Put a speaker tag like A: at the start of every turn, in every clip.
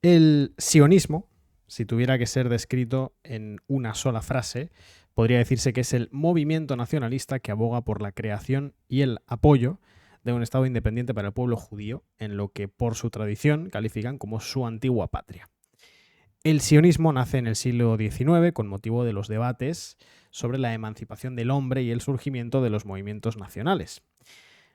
A: El sionismo, si tuviera que ser descrito en una sola frase, podría decirse que es el movimiento nacionalista que aboga por la creación y el apoyo de un Estado independiente para el pueblo judío, en lo que por su tradición califican como su antigua patria. El sionismo nace en el siglo XIX con motivo de los debates sobre la emancipación del hombre y el surgimiento de los movimientos nacionales.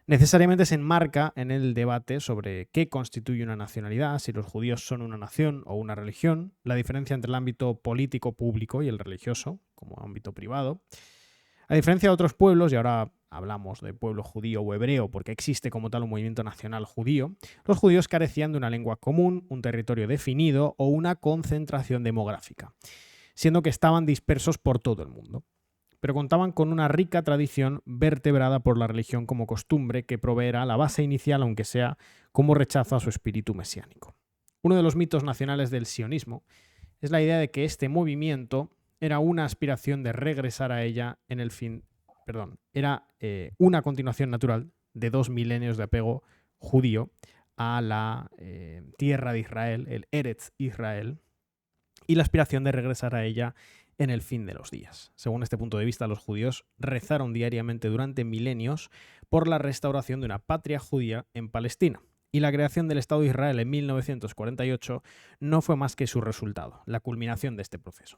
A: Necesariamente se enmarca en el debate sobre qué constituye una nacionalidad, si los judíos son una nación o una religión, la diferencia entre el ámbito político público y el religioso, como ámbito privado. A diferencia de otros pueblos, y ahora hablamos de pueblo judío o hebreo porque existe como tal un movimiento nacional judío, los judíos carecían de una lengua común, un territorio definido o una concentración demográfica, siendo que estaban dispersos por todo el mundo. Pero contaban con una rica tradición vertebrada por la religión como costumbre que proveerá la base inicial, aunque sea como rechazo a su espíritu mesiánico. Uno de los mitos nacionales del sionismo es la idea de que este movimiento era una aspiración de regresar a ella en el fin, era una continuación natural de 2 milenios de apego judío a la tierra de Israel, el Eretz Israel, y la aspiración de regresar a ella en el fin de los días. Según este punto de vista, los judíos rezaron diariamente durante milenios por la restauración de una patria judía en Palestina. Y la creación del Estado de Israel en 1948 no fue más que su resultado, la culminación de este proceso.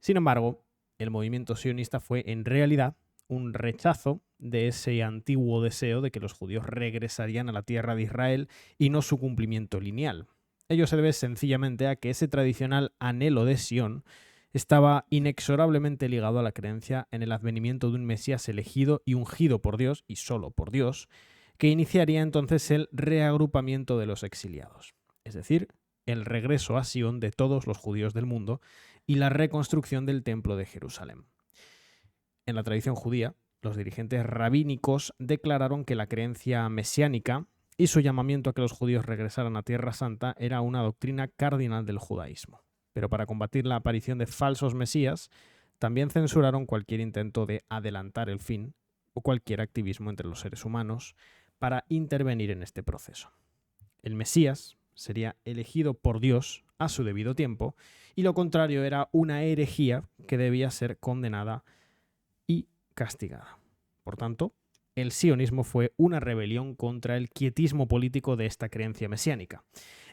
A: Sin embargo, el movimiento sionista fue en realidad un rechazo de ese antiguo deseo de que los judíos regresarían a la tierra de Israel y no su cumplimiento lineal. Ello se debe sencillamente a que ese tradicional anhelo de Sion estaba inexorablemente ligado a la creencia en el advenimiento de un Mesías elegido y ungido por Dios, y solo por Dios, que iniciaría entonces el reagrupamiento de los exiliados, es decir, el regreso a Sion de todos los judíos del mundo y la reconstrucción del templo de Jerusalén. En la tradición judía, los dirigentes rabínicos declararon que la creencia mesiánica y su llamamiento a que los judíos regresaran a Tierra Santa era una doctrina cardinal del judaísmo. Pero para combatir la aparición de falsos mesías, también censuraron cualquier intento de adelantar el fin o cualquier activismo entre los seres humanos para intervenir en este proceso. El Mesías sería elegido por Dios a su debido tiempo y lo contrario era una herejía que debía ser condenada y castigada. Por tanto, el sionismo fue una rebelión contra el quietismo político de esta creencia mesiánica.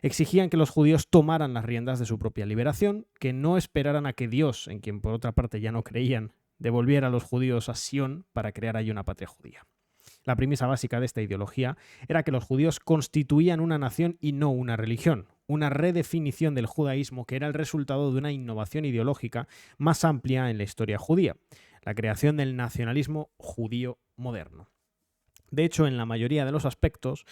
A: Exigían que los judíos tomaran las riendas de su propia liberación, que no esperaran a que Dios, en quien por otra parte ya no creían, devolviera a los judíos a Sion para crear allí una patria judía. La premisa básica de esta ideología era que los judíos constituían una nación y no una religión, una redefinición del judaísmo que era el resultado de una innovación ideológica más amplia en la historia judía, la creación del nacionalismo judío moderno. De hecho, en la mayoría de los aspectos,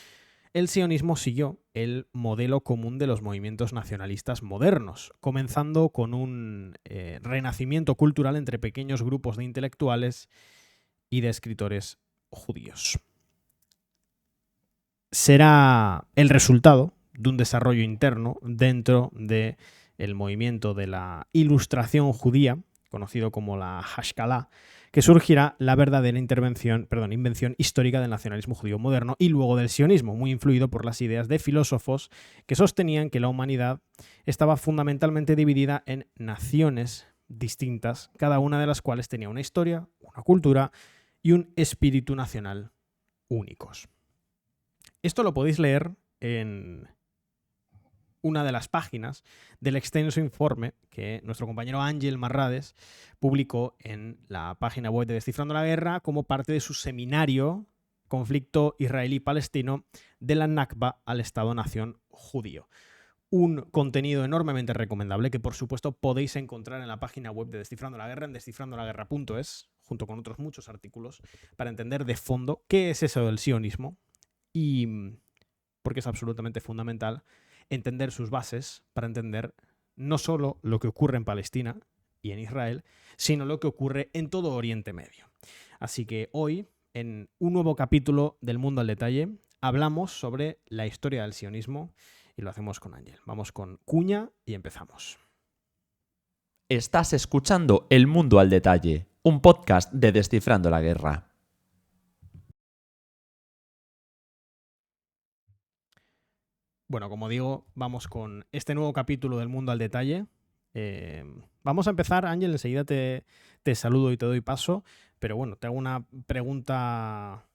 A: el sionismo siguió el modelo común de los movimientos nacionalistas modernos, comenzando con un renacimiento cultural entre pequeños grupos de intelectuales y de escritores judíos. Será el resultado de un desarrollo interno dentro del movimiento de la Ilustración judía, conocido como la Hashkalah, que surgirá la verdadera invención histórica del nacionalismo judío moderno y luego del sionismo, muy influido por las ideas de filósofos que sostenían que la humanidad estaba fundamentalmente dividida en naciones distintas, cada una de las cuales tenía una historia, una cultura y un espíritu nacional únicos. Esto lo podéis leer en una de las páginas del extenso informe que nuestro compañero Ángel Marrades publicó en la página web de Descifrando la Guerra como parte de su seminario Conflicto israelí-palestino de la Nakba al Estado-Nación judío. Un contenido enormemente recomendable que, por supuesto, podéis encontrar en la página web de Descifrando la Guerra, en descifrandolaguerra.es, junto con otros muchos artículos, para entender de fondo qué es eso del sionismo y porque es absolutamente fundamental entender sus bases para entender no solo lo que ocurre en Palestina y en Israel, sino lo que ocurre en todo Oriente Medio. Así que hoy, en un nuevo capítulo del Mundo al Detalle, hablamos sobre la historia del sionismo y lo hacemos con Ángel. Vamos con cuña y empezamos.
B: Estás escuchando El Mundo al Detalle, un podcast de Descifrando la Guerra.
A: Bueno, como digo, vamos con este nuevo capítulo del Mundo al Detalle. Vamos a empezar, Ángel, enseguida te saludo y te doy paso, pero bueno, te hago una pregunta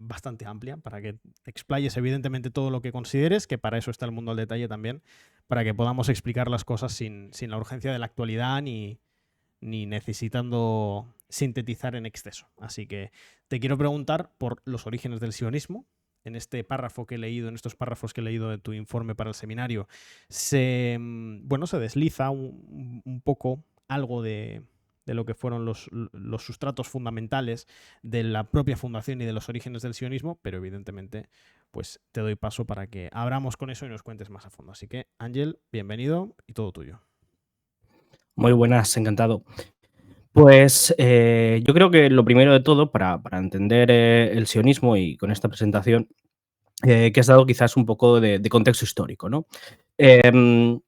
A: bastante amplia para que te explayes evidentemente todo lo que consideres, que para eso está el Mundo al Detalle también, para que podamos explicar las cosas sin la urgencia de la actualidad ni necesitando sintetizar en exceso. Así que te quiero preguntar por los orígenes del sionismo. En este párrafo que he leído, en estos párrafos que he leído de tu informe para el seminario, se desliza un poco algo de lo que fueron los sustratos fundamentales de la propia fundación y de los orígenes del sionismo, pero evidentemente pues te doy paso para que abramos con eso y nos cuentes más a fondo. Así que, Ángel, bienvenido y todo tuyo.
C: Muy buenas, encantado. Pues yo creo que lo primero de todo, para entender el sionismo y con esta presentación, que has dado quizás un poco de contexto histórico, ¿no? El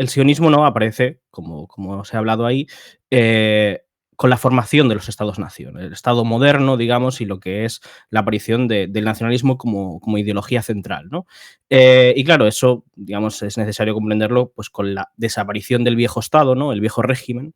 C: sionismo no aparece, como os he hablado ahí, con la formación de los estados-nación, el Estado moderno, digamos, y lo que es la aparición del nacionalismo como ideología central, ¿no? Y claro, eso, digamos, es necesario comprenderlo pues, con la desaparición del viejo Estado, ¿no? El viejo régimen,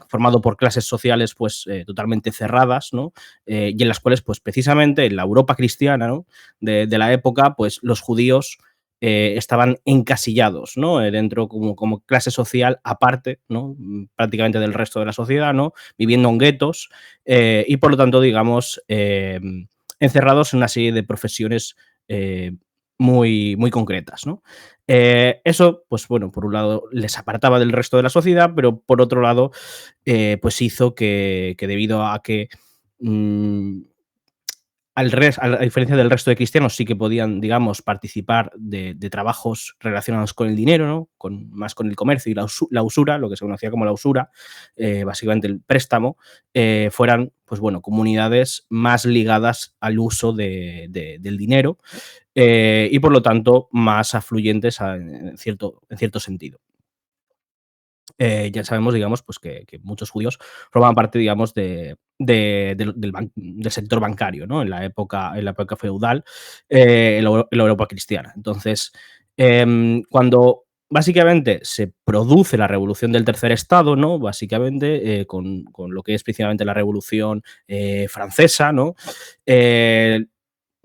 C: formado por clases sociales pues, totalmente cerradas, ¿no? Y en las cuales, pues precisamente en la Europa cristiana, ¿no? de la época, pues los judíos estaban encasillados, ¿no? Dentro como clase social aparte, ¿no? Prácticamente del resto de la sociedad, ¿no? Viviendo en guetos y por lo tanto, digamos, encerrados en una serie de profesiones muy, muy concretas, ¿no? Eso, pues bueno, por un lado les apartaba del resto de la sociedad, pero por otro lado, pues hizo que debido a que a diferencia del resto de cristianos, sí que podían, digamos, participar de trabajos relacionados con el dinero, ¿no? Más con el comercio y la usura, lo que se conocía como la usura, básicamente el préstamo, fueran, pues bueno, comunidades más ligadas al uso del dinero y, por lo tanto, más afluyentes en cierto sentido. Ya sabemos, digamos, pues que muchos judíos formaban parte, digamos, del sector bancario, ¿no? En la época feudal, en la Europa cristiana. Entonces, cuando básicamente se produce la revolución del tercer estado, ¿no? Básicamente, con lo que es principalmente la revolución francesa, ¿no?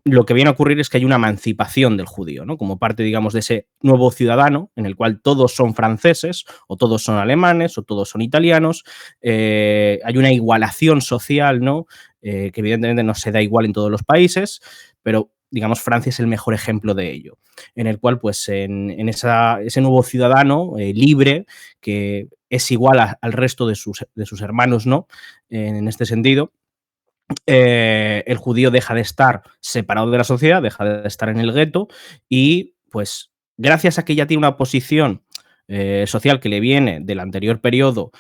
C: Lo que viene a ocurrir es que hay una emancipación del judío, ¿no? Como parte, digamos, de ese nuevo ciudadano en el cual todos son franceses, o todos son alemanes, o todos son italianos. Hay una igualación social, ¿no? Que evidentemente no se da igual en todos los países, pero digamos, Francia es el mejor ejemplo de ello, en el cual, pues, en ese nuevo ciudadano libre, que es igual al resto de sus hermanos, ¿no? En este sentido, el judío deja de estar separado de la sociedad, deja de estar en el gueto y, pues, gracias a que ya tiene una posición social que le viene del anterior periodo,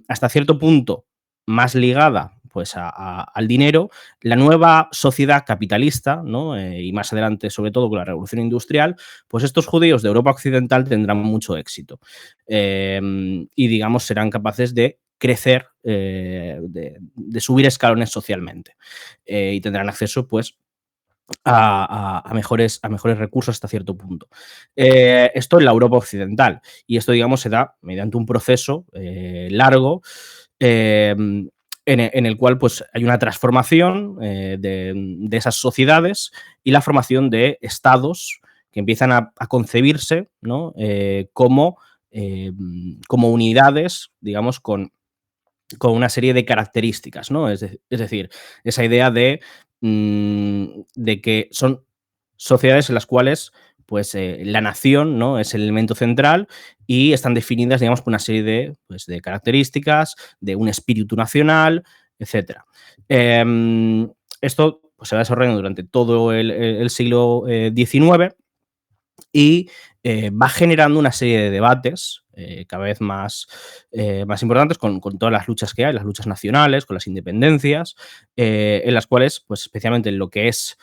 C: hasta cierto punto más ligada pues al dinero, la nueva sociedad capitalista, ¿no? Y más adelante, sobre todo con la revolución industrial, pues estos judíos de Europa occidental tendrán mucho éxito y, digamos, serán capaces de crecer, de subir escalones socialmente y tendrán acceso, pues, a mejores recursos hasta cierto punto. Esto en la Europa occidental y esto, digamos, se da mediante un proceso largo en el cual, pues, hay una transformación de esas sociedades y la formación de estados que empiezan a concebirse, ¿no? Como unidades, digamos, con una serie de características, ¿no? Es decir, esa idea de que son sociedades en las cuales, pues, la nación, ¿no? Es el elemento central y están definidas, digamos, por una serie de características, de un espíritu nacional, etcétera. Esto, pues, se va desarrollando durante todo el siglo XIX y va generando una serie de debates cada vez más importantes con todas las luchas que hay, las luchas nacionales, con las independencias, en las cuales, pues, especialmente en lo que es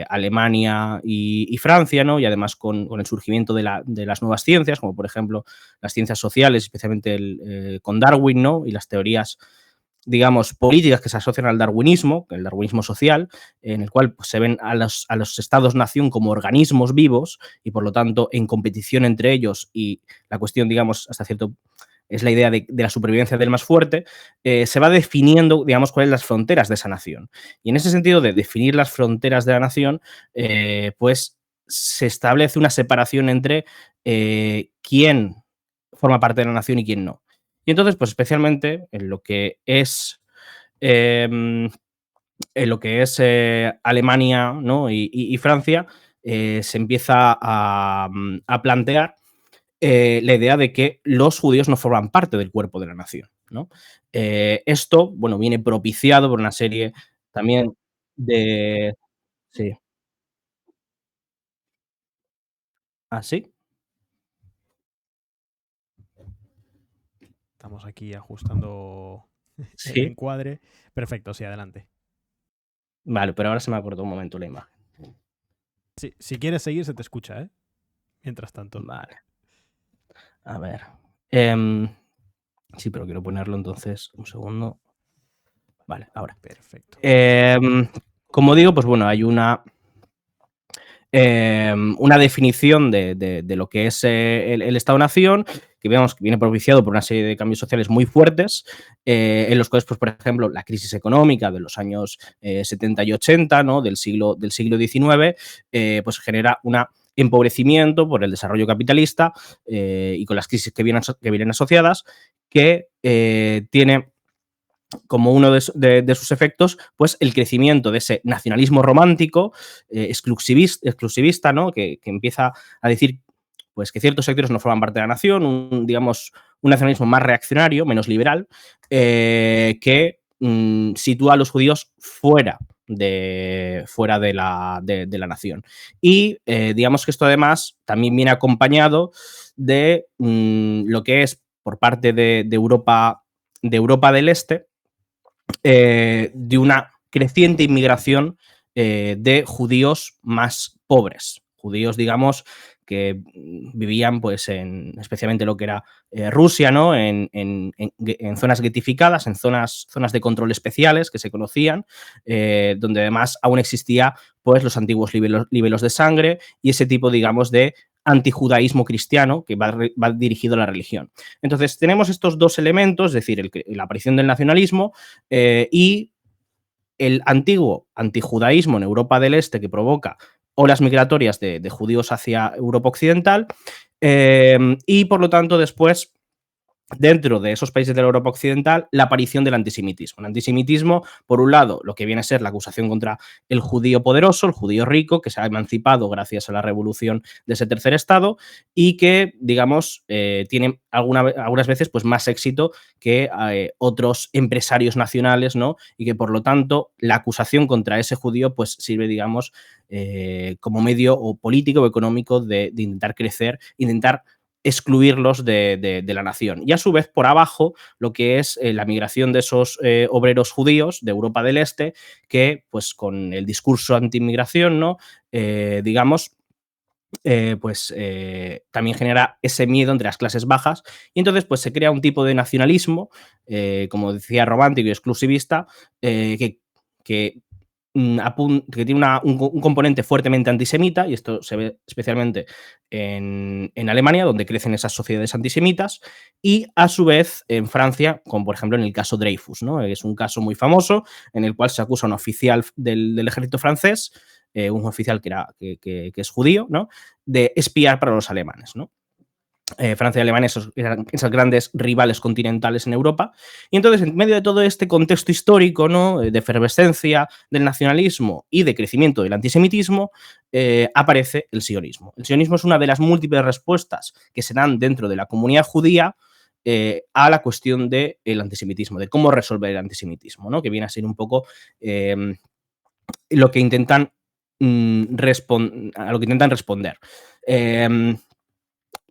C: Alemania y Francia, ¿no? Y además con el surgimiento de las nuevas ciencias, como por ejemplo las ciencias sociales, especialmente con Darwin, ¿no? Y las teorías digamos, políticas que se asocian al darwinismo, el darwinismo social, en el cual pues, se ven a los estados-nación como organismos vivos y, por lo tanto, en competición entre ellos, y la cuestión, digamos, hasta cierto es la idea de la supervivencia del más fuerte, se va definiendo, digamos, cuáles son las fronteras de esa nación. Y en ese sentido de definir las fronteras de la nación, pues se establece una separación entre quién forma parte de la nación y quién no. Y entonces, pues especialmente en lo que es Alemania, ¿no? y Francia, se empieza a plantear la idea de que los judíos no forman parte del cuerpo de la nación, ¿no? Esto, bueno, viene propiciado por una serie también de... Sí. ¿Ah, sí?
A: Estamos aquí ajustando el
C: Sí.
A: encuadre. Perfecto, sí, adelante.
C: Vale, pero ahora se me ha cortado un momento la imagen.
A: Sí, si quieres seguir, se te escucha, ¿eh? Mientras tanto.
C: Vale. A ver. Sí, pero quiero ponerlo entonces. Un segundo. Vale, ahora.
A: Perfecto.
C: Como digo, pues bueno, hay una definición de lo que es el Estado-Nación, que vemos que viene propiciado por una serie de cambios sociales muy fuertes, en los cuales, pues, por ejemplo, la crisis económica de los años 70 y 80, ¿no? del siglo XIX, pues genera un empobrecimiento por el desarrollo capitalista y con las crisis que vienen asociadas, que tiene como uno de sus efectos, pues el crecimiento de ese nacionalismo romántico, exclusivista, ¿no? que empieza a decir pues, que ciertos sectores no forman parte de la nación, digamos, un nacionalismo más reaccionario, menos liberal, que sitúa a los judíos fuera de la nación. Y digamos que esto además también viene acompañado de lo que es por parte de Europa del Este, de una creciente inmigración de judíos más pobres, judíos, digamos, que vivían pues especialmente lo que era Rusia, ¿no? En zonas guetificadas, en zonas de control especiales que se conocían, donde además aún existía pues los antiguos libelos de sangre y ese tipo, digamos, de antijudaísmo cristiano que va dirigido a la religión. Entonces, tenemos estos dos elementos, es decir, la aparición del nacionalismo y el antiguo antijudaísmo en Europa del Este, que provoca olas migratorias de judíos hacia Europa Occidental, y por lo tanto después, dentro de esos países de la Europa Occidental, la aparición del antisemitismo. El antisemitismo, por un lado, lo que viene a ser la acusación contra el judío poderoso, el judío rico, que se ha emancipado gracias a la revolución de ese tercer estado y que, digamos, tiene algunas veces pues, más éxito que otros empresarios nacionales, ¿no? Y que, por lo tanto, la acusación contra ese judío pues, sirve, digamos, como medio o político o económico de intentar crecer, intentar excluirlos de la nación. Y a su vez, por abajo, lo que es la migración de esos obreros judíos de Europa del Este, que pues con el discurso anti-inmigración, ¿no? Digamos, también genera ese miedo entre las clases bajas y entonces pues se crea un tipo de nacionalismo, como decía, romántico y exclusivista, que que tiene un componente fuertemente antisemita, y esto se ve especialmente en Alemania, donde crecen esas sociedades antisemitas, y a su vez en Francia, como por ejemplo en el caso Dreyfus, ¿no? Es un caso muy famoso en el cual se acusa a un oficial del ejército francés, un oficial que es judío, ¿no? De espiar para los alemanes, ¿no? Francia y Alemania eran esas grandes rivales continentales en Europa. Y entonces, en medio de todo este contexto histórico, ¿no? De efervescencia del nacionalismo y de crecimiento del antisemitismo, aparece el sionismo. El sionismo es una de las múltiples respuestas que se dan dentro de la comunidad judía a la cuestión del antisemitismo, de cómo resolver el antisemitismo, ¿no? Que viene a ser un poco lo que intentan responder.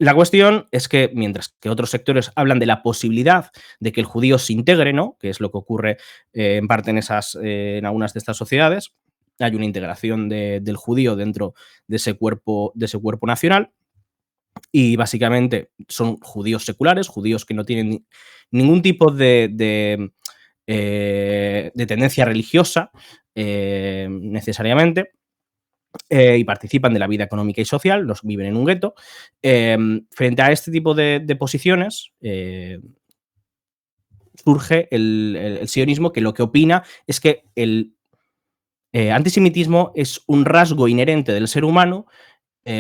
C: La cuestión es que, mientras que otros sectores hablan de la posibilidad de que el judío se integre, ¿no? Que es lo que ocurre en parte en algunas de estas sociedades, hay una integración del judío dentro de ese cuerpo nacional y básicamente son judíos seculares, judíos que no tienen ningún tipo de tendencia religiosa necesariamente. Y participan de la vida económica y social, los viven en un gueto. Frente a este tipo de posiciones, surge el sionismo, que lo que opina es que el antisemitismo es un rasgo inherente del ser humano.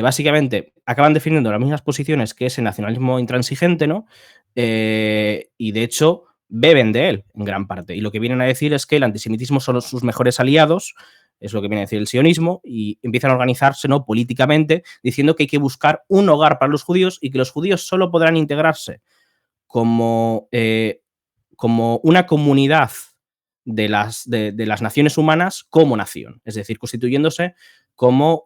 C: Básicamente, acaban definiendo las mismas posiciones que ese nacionalismo intransigente, ¿no? Y de hecho, beben de él en gran parte. Y lo que vienen a decir es que el antisemitismo son sus mejores aliados, es lo que viene a decir el sionismo, y empiezan a organizarse, ¿no?, políticamente, diciendo que hay que buscar un hogar para los judíos y que los judíos solo podrán integrarse como, como una comunidad de las naciones humanas como nación, es decir, constituyéndose como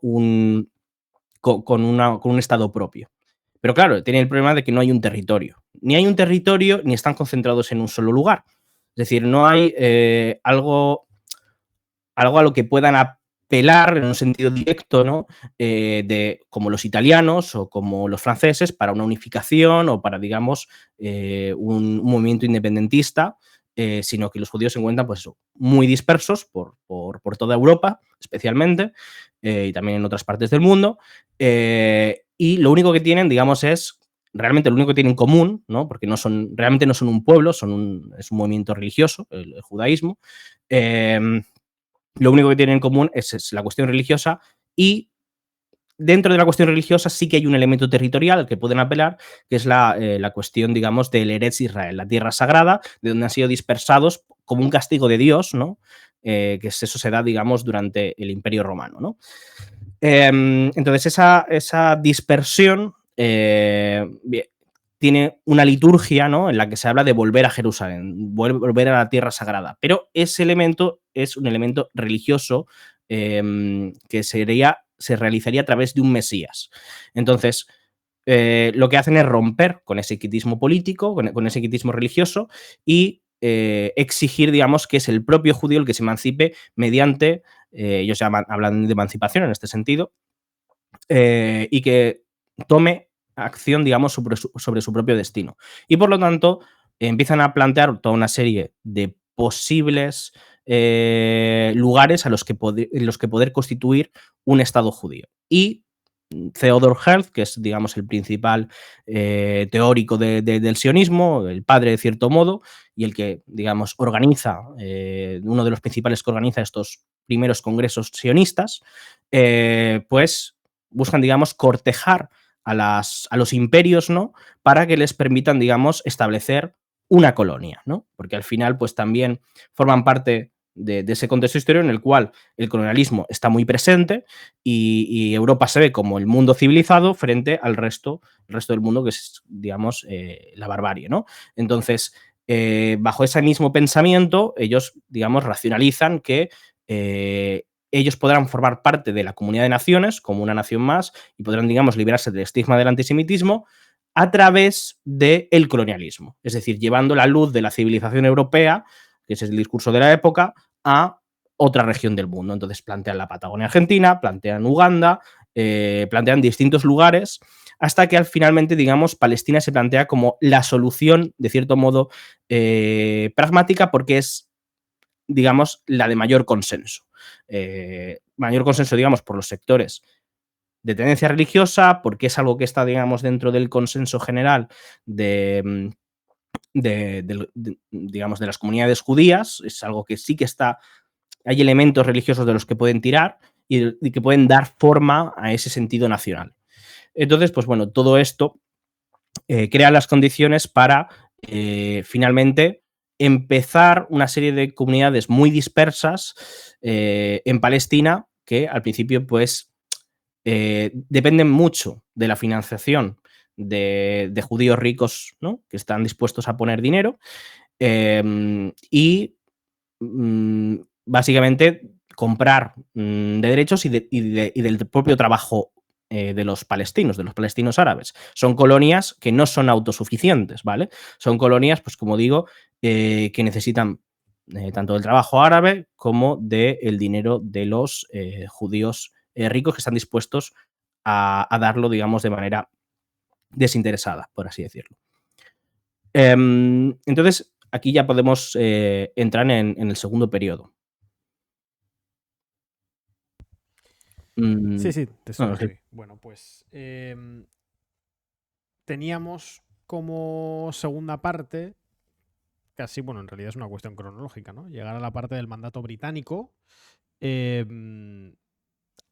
C: con un estado propio. Pero claro, tiene el problema de que no hay un territorio. Ni hay un territorio ni están concentrados en un solo lugar. Es decir, no hay algo a lo que puedan apelar en un sentido directo, ¿no? Como los italianos o como los franceses, para una unificación o para, digamos, un movimiento independentista, sino que los judíos se encuentran, pues, muy dispersos por toda Europa, especialmente, y también en otras partes del mundo. Y lo único que tienen, digamos, realmente lo único que tienen en común, ¿no? Porque realmente no son un pueblo, es un movimiento religioso, el judaísmo. Lo único que tienen en común es la cuestión religiosa, y dentro de la cuestión religiosa sí que hay un elemento territorial al que pueden apelar, que es la cuestión, digamos, del Eretz Israel, la tierra sagrada, de donde han sido dispersados como un castigo de Dios, ¿no? Que eso se da, digamos, durante el Imperio Romano, ¿no? Entonces, esa dispersión tiene una liturgia, ¿no?, en la que se habla de volver a Jerusalén, volver a la tierra sagrada. Pero ese elemento es un elemento religioso que se realizaría a través de un Mesías. Entonces, lo que hacen es romper con ese quitismo político, con ese quitismo religioso, y exigir, digamos, que es el propio judío el que se emancipe mediante, ellos hablan de emancipación en este sentido, y que tome acción, digamos, sobre su propio destino. Y por lo tanto, empiezan a plantear toda una serie de posibles lugares en los que poder constituir un Estado judío. Y Theodor Herzl, que es, digamos, el principal teórico del sionismo, el padre de cierto modo, y el que, digamos, organiza, uno de los principales que organiza estos primeros congresos sionistas, pues buscan, digamos, cortejar a los imperios, ¿no?, para que les permitan, digamos, establecer una colonia, ¿no? Porque al final, pues también forman parte de ese contexto histórico en el cual el colonialismo está muy presente y Europa se ve como el mundo civilizado frente al resto del mundo, que es, digamos, la barbarie, ¿no? Entonces, bajo ese mismo pensamiento, ellos, digamos, racionalizan que ellos podrán formar parte de la comunidad de naciones como una nación más y podrán, digamos, liberarse del estigma del antisemitismo a través del colonialismo, es decir, llevando la luz de la civilización europea, que ese es el discurso de la época, a otra región del mundo. Entonces plantean la Patagonia Argentina, plantean Uganda, plantean distintos lugares, hasta que finalmente, digamos, Palestina se plantea como la solución, de cierto modo, pragmática, porque es, digamos, la de mayor consenso. Mayor consenso, digamos, por los sectores de tendencia religiosa, porque es algo que está, digamos, dentro del consenso general digamos, de las comunidades judías. Es algo que sí que está, hay elementos religiosos de los que pueden tirar y que pueden dar forma a ese sentido nacional. Entonces, pues bueno, todo esto crea las condiciones para finalmente empezar una serie de comunidades muy dispersas en Palestina, que al principio, pues, dependen mucho de la financiación de judíos ricos, ¿no?, que están dispuestos a poner dinero, y básicamente comprar de derechos y del propio trabajo de los palestinos árabes. Son colonias que no son autosuficientes, ¿vale? Son colonias, pues como digo, que necesitan tanto del trabajo árabe como del dinero de los judíos ricos, que están dispuestos a darlo, digamos, de manera desinteresada, por así decirlo. Entonces, aquí ya podemos entrar en el segundo periodo.
A: Sí, sí, te estoy,
C: No,
A: te estoy. Bueno, pues teníamos como segunda parte, casi, bueno, en realidad es una cuestión cronológica, ¿no? Llegar a la parte del mandato británico.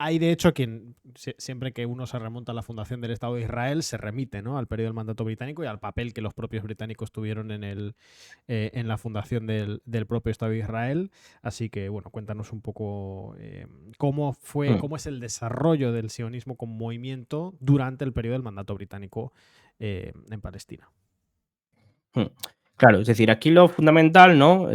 A: Hay, de hecho, quien siempre que uno se remonta a la fundación del Estado de Israel, se remite, ¿no?, al periodo del mandato británico y al papel que los propios británicos tuvieron en la fundación del propio Estado de Israel. Así que, bueno, cuéntanos un poco cómo es el desarrollo del sionismo como movimiento durante el periodo del mandato británico en Palestina.
C: Claro, es decir, aquí lo fundamental, ¿no?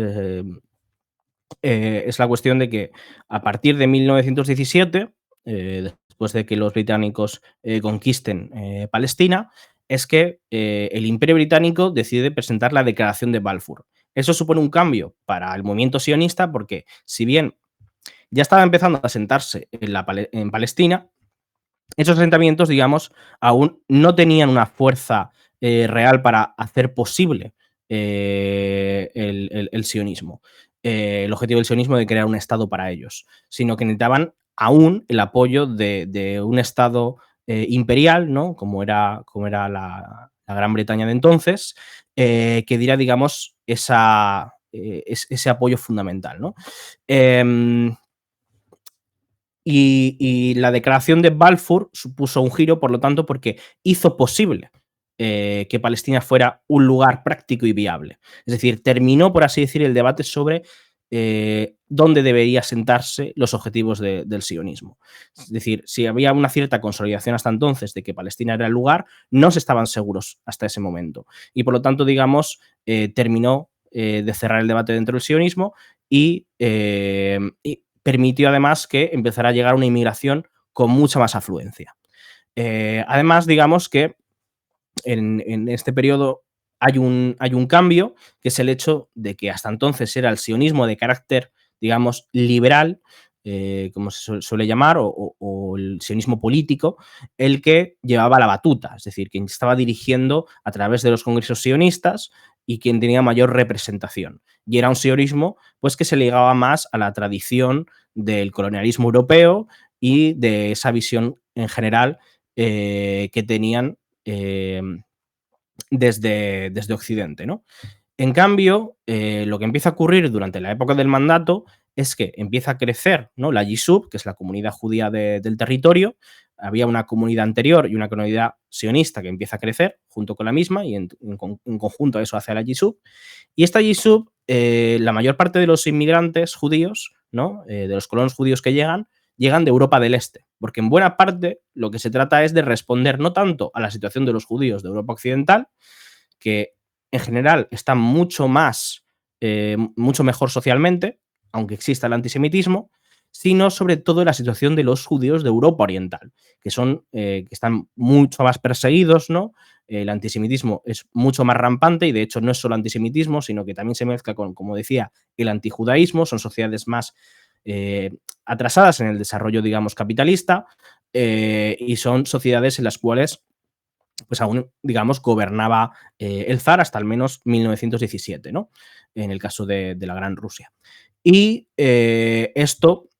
C: Es la cuestión de que a partir de 1917, después de que los británicos conquisten Palestina, es que el Imperio Británico decide presentar la Declaración de Balfour. Eso supone un cambio para el movimiento sionista porque, si bien ya estaba empezando a asentarse en Palestina, esos asentamientos, digamos, aún no tenían una fuerza real para hacer posible el sionismo. El objetivo del sionismo de crear un Estado para ellos, sino que necesitaban aún el apoyo de un Estado imperial, ¿no? Como era la Gran Bretaña de entonces, que diera, digamos, ese apoyo fundamental, ¿no? Y la declaración de Balfour supuso un giro, por lo tanto, porque hizo posible que Palestina fuera un lugar práctico y viable. Es decir, terminó, por así decir, el debate sobre dónde deberían sentarse los objetivos del sionismo. Es decir, si había una cierta consolidación hasta entonces de que Palestina era el lugar, no se estaban seguros hasta ese momento. Y por lo tanto, digamos, terminó de cerrar el debate dentro del sionismo y permitió además que empezara a llegar una inmigración con mucha más afluencia. Además, digamos que en este periodo hay un cambio, que es el hecho de que hasta entonces era el sionismo de carácter, digamos, liberal, como se suele llamar, o el sionismo político, el que llevaba la batuta, es decir, quien estaba dirigiendo a través de los congresos sionistas y quien tenía mayor representación. Y era un sionismo pues, que se ligaba más a la tradición del colonialismo europeo y de esa visión en general que tenían desde Occidente, ¿no? En cambio, lo que empieza a ocurrir durante la época del mandato es que empieza a crecer, ¿no?, la Yishuv, que es la comunidad judía del territorio. Había una comunidad anterior y una comunidad sionista que empieza a crecer junto con la misma y en conjunto eso hace a la Yishuv. Y esta Yishuv, la mayor parte de los inmigrantes judíos, ¿no?, de los colonos judíos que llegan de Europa del Este, porque en buena parte lo que se trata es de responder no tanto a la situación de los judíos de Europa Occidental, que en general están mucho mejor socialmente, aunque exista el antisemitismo, sino sobre todo la situación de los judíos de Europa Oriental, que están mucho más perseguidos, ¿no? El antisemitismo es mucho más rampante y de hecho no es solo antisemitismo, sino que también se mezcla con, como decía, el antijudaísmo. Son sociedades más atrasadas en el desarrollo, digamos, capitalista, y son sociedades en las cuales pues aún, digamos, gobernaba el zar hasta al menos 1917, ¿no? En el caso de la Gran Rusia. Y esto,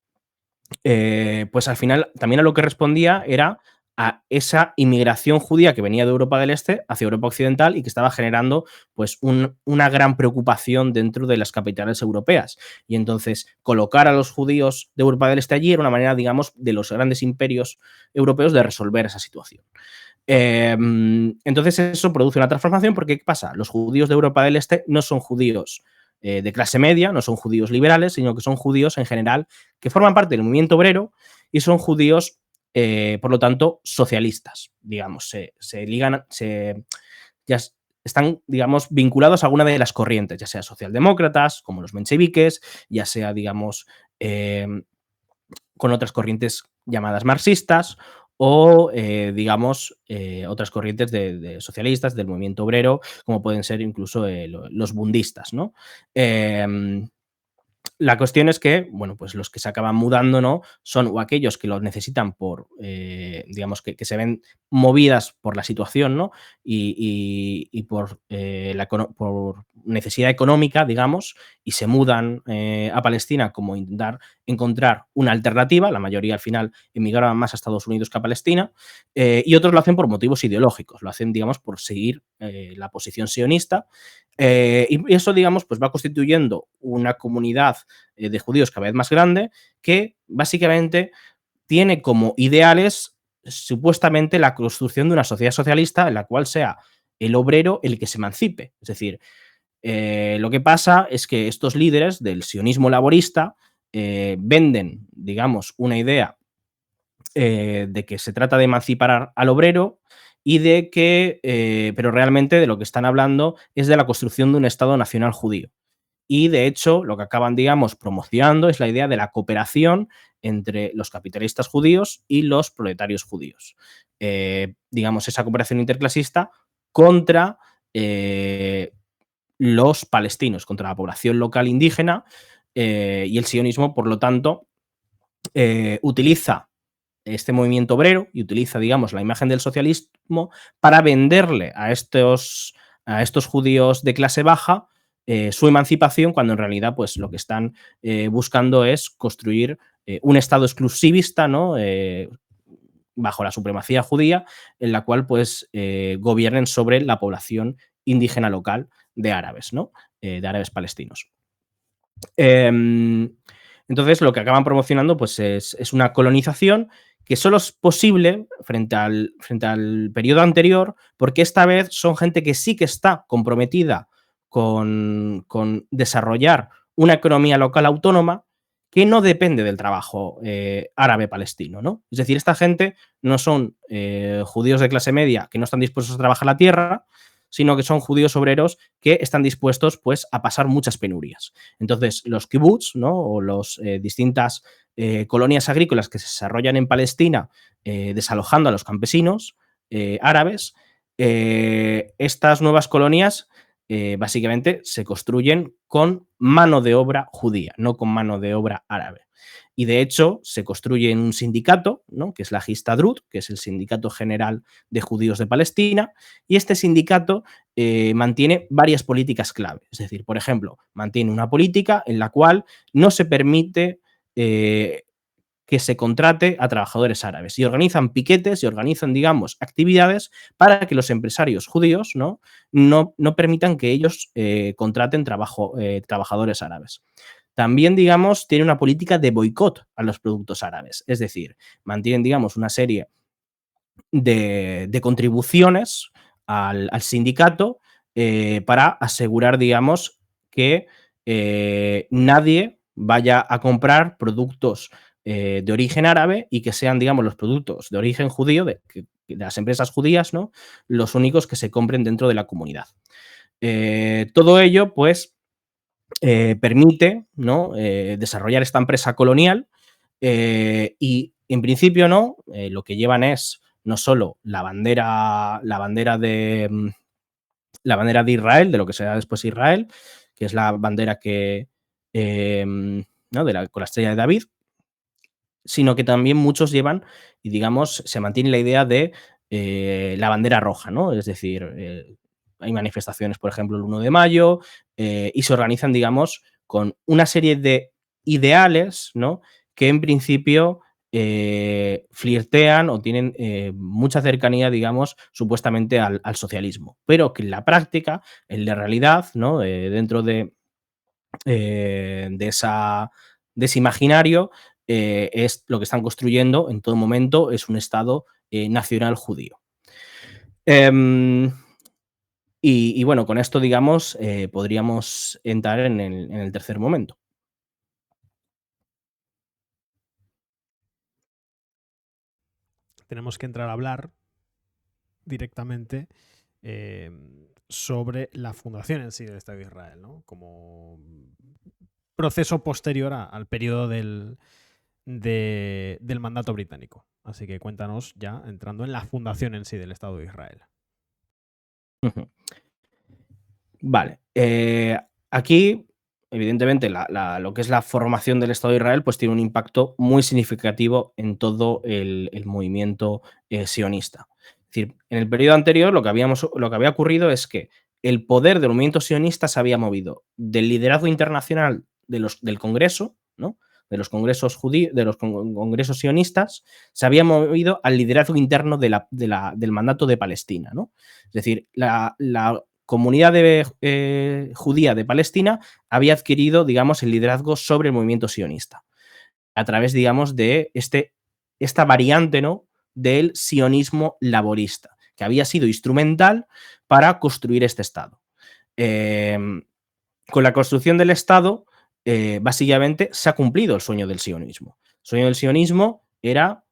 C: pues al final, también a lo que respondía era a esa inmigración judía que venía de Europa del Este hacia Europa Occidental y que estaba generando pues una gran preocupación dentro de las capitales europeas. Y entonces colocar a los judíos de Europa del Este allí era una manera, digamos, de los grandes imperios europeos de resolver esa situación. Entonces eso produce una transformación porque ¿qué pasa? Los judíos de Europa del Este no son judíos de clase media, no son judíos liberales, sino que son judíos en general que forman parte del movimiento obrero y son judíos, por lo tanto, socialistas, digamos, se ligan, ya están, digamos, vinculados a alguna de las corrientes, ya sea socialdemócratas, como los mencheviques, ya sea, digamos, con otras corrientes llamadas marxistas o, digamos, otras corrientes de socialistas, del movimiento obrero, como pueden ser incluso los bundistas, ¿no? La cuestión es que, bueno, pues los que se acaban mudando, ¿no? Son o aquellos que los necesitan por, digamos, que se ven movidas por la situación, ¿no? Y por, por necesidad económica, digamos, y se mudan a Palestina como intentar encontrar una alternativa. La mayoría al final emigraban más a Estados Unidos que a Palestina. Y otros lo hacen por motivos ideológicos, lo hacen, digamos, por seguir la posición sionista. Y eso, digamos, pues va constituyendo una comunidad de judíos cada vez más grande que básicamente tiene como ideales supuestamente la construcción de una sociedad socialista en la cual sea el obrero el que se emancipe. Es decir, lo que pasa es que estos líderes del sionismo laborista venden, digamos, una idea de que se trata de emancipar al obrero y de que, pero realmente de lo que están hablando es de la construcción de un Estado nacional judío. Y de hecho, lo que acaban, digamos, promocionando es la idea de la cooperación entre los capitalistas judíos y los proletarios judíos. Digamos, esa cooperación interclasista contra los palestinos, contra la población local indígena, y el sionismo, por lo tanto, utiliza este movimiento obrero y utiliza, digamos, la imagen del socialismo para venderle a estos judíos de clase baja su emancipación, cuando en realidad pues lo que están buscando es construir un Estado exclusivista, ¿no? Bajo la supremacía judía, en la cual pues gobiernen sobre la población indígena local de árabes, ¿no? De árabes palestinos. Entonces, lo que acaban promocionando pues, es una colonización que solo es posible frente al periodo anterior, porque esta vez son gente que sí que está comprometida con desarrollar una economía local autónoma que no depende del trabajo árabe-palestino, ¿no? Es decir, esta gente no son judíos de clase media que no están dispuestos a trabajar la tierra, sino que son judíos obreros que están dispuestos pues, a pasar muchas penurias. Entonces, los kibbutz, ¿no? O las distintas colonias agrícolas que se desarrollan en Palestina, desalojando a los campesinos árabes, estas nuevas colonias básicamente se construyen con mano de obra judía, no con mano de obra árabe. Y de hecho se construye un sindicato, ¿no? Que es la Histadrut, que es el Sindicato General de Judíos de Palestina, y este sindicato mantiene varias políticas clave. Es decir, por ejemplo, mantiene una política en la cual no se permite que se contrate a trabajadores árabes y organizan piquetes y organizan, digamos, actividades para que los empresarios judíos no permitan que ellos contraten trabajadores árabes. También, digamos, tiene una política de boicot a los productos árabes, es decir, mantienen, digamos, una serie de contribuciones al sindicato para asegurar, digamos, que nadie vaya a comprar productos de origen árabe y que sean, digamos, los productos de origen judío, de las empresas judías, ¿no? Los únicos que se compren dentro de la comunidad. Todo ello, pues, permite, ¿no? Desarrollar esta empresa colonial y, en principio, ¿no? Lo que llevan es no solo la bandera de Israel, de lo que será después Israel, que es la bandera que, ¿no? Con la estrella de David, sino que también muchos llevan y, digamos, se mantiene la idea de la bandera roja, ¿no? Es decir, hay manifestaciones, por ejemplo, el 1 de mayo, y se organizan, digamos, con una serie de ideales, ¿no? Que en principio flirtean o tienen mucha cercanía, digamos, supuestamente al socialismo, pero que en la práctica, en la realidad, ¿no? Dentro de ese imaginario, es lo que están construyendo en todo momento, es un Estado nacional judío. Y bueno, con esto, digamos, podríamos entrar en el tercer momento.
A: Tenemos que entrar a hablar directamente sobre la fundación en sí del Estado de Israel, ¿no? Como proceso posterior al periodo del mandato británico. Así que cuéntanos ya, entrando en la fundación en sí del Estado de Israel.
C: Vale. Aquí evidentemente, lo que es la formación del Estado de Israel, pues tiene un impacto muy significativo en todo el movimiento sionista. Es decir, en el periodo anterior lo que había ocurrido es que el poder del movimiento sionista se había movido del liderazgo internacional del Congreso, ¿no? De los congresos judíos, de los congresos sionistas, se había movido al liderazgo interno del mandato de Palestina, ¿no? Es decir, la comunidad judía de Palestina había adquirido, digamos, el liderazgo sobre el movimiento sionista a través, digamos, de esta variante, ¿no?, del sionismo laborista, que había sido instrumental para construir este Estado. Con la construcción del Estado, básicamente se ha cumplido el sueño del sionismo. El sueño del sionismo era